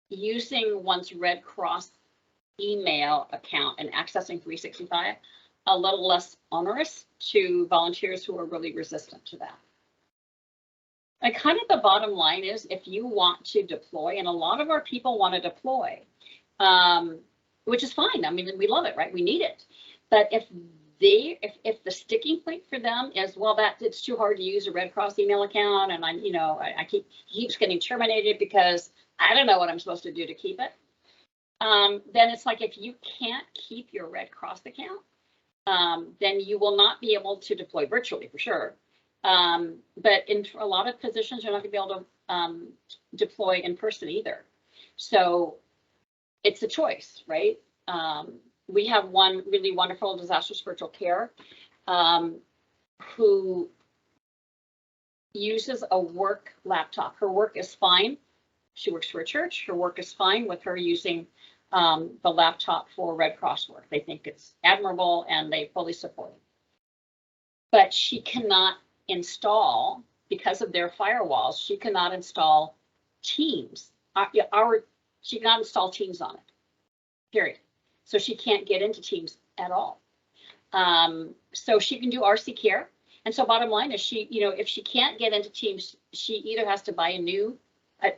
Speaker 4: using one's Red Cross email account and accessing 365 a little less onerous to volunteers who are really resistant to that. And kind of the bottom line is, if you want to deploy, and a lot of our people want to deploy, which is fine. I mean, we love it, right? We need it. But if the sticking point for them is, well, it's too hard to use a Red Cross email account, and I keeps getting terminated because I don't know what I'm supposed to do to keep it. Then it's like, if you can't keep your Red Cross account, then you will not be able to deploy virtually, for sure. But in a lot of positions, you're not going to be able to deploy in person either. So it's a choice, right? We have one really wonderful disaster spiritual care who uses a work laptop. Her work is fine. She works for a church. Her work is fine with her using the laptop for Red Cross work. They think it's admirable and they fully support it. But she cannot install, because of their firewalls, she cannot install Teams. She cannot install Teams on it, period. So she can't get into Teams at all. So she can do RC Care. And so bottom line is she, you know, if she can't get into Teams, she either has to buy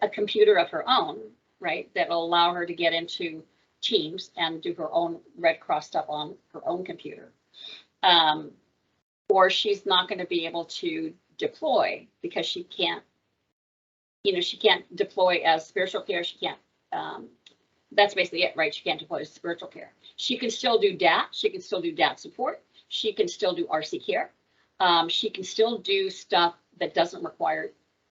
Speaker 4: a computer of her own, right, that will allow her to get into Teams and do her own Red Cross stuff on her own computer. Or she's not going to be able to deploy because she can't, you know, she can't deploy as spiritual care. She can't, that's basically it, right? She can't deploy as spiritual care. She can still do DAT. She can still do DAT support. She can still do RC Care. She can still do stuff that doesn't require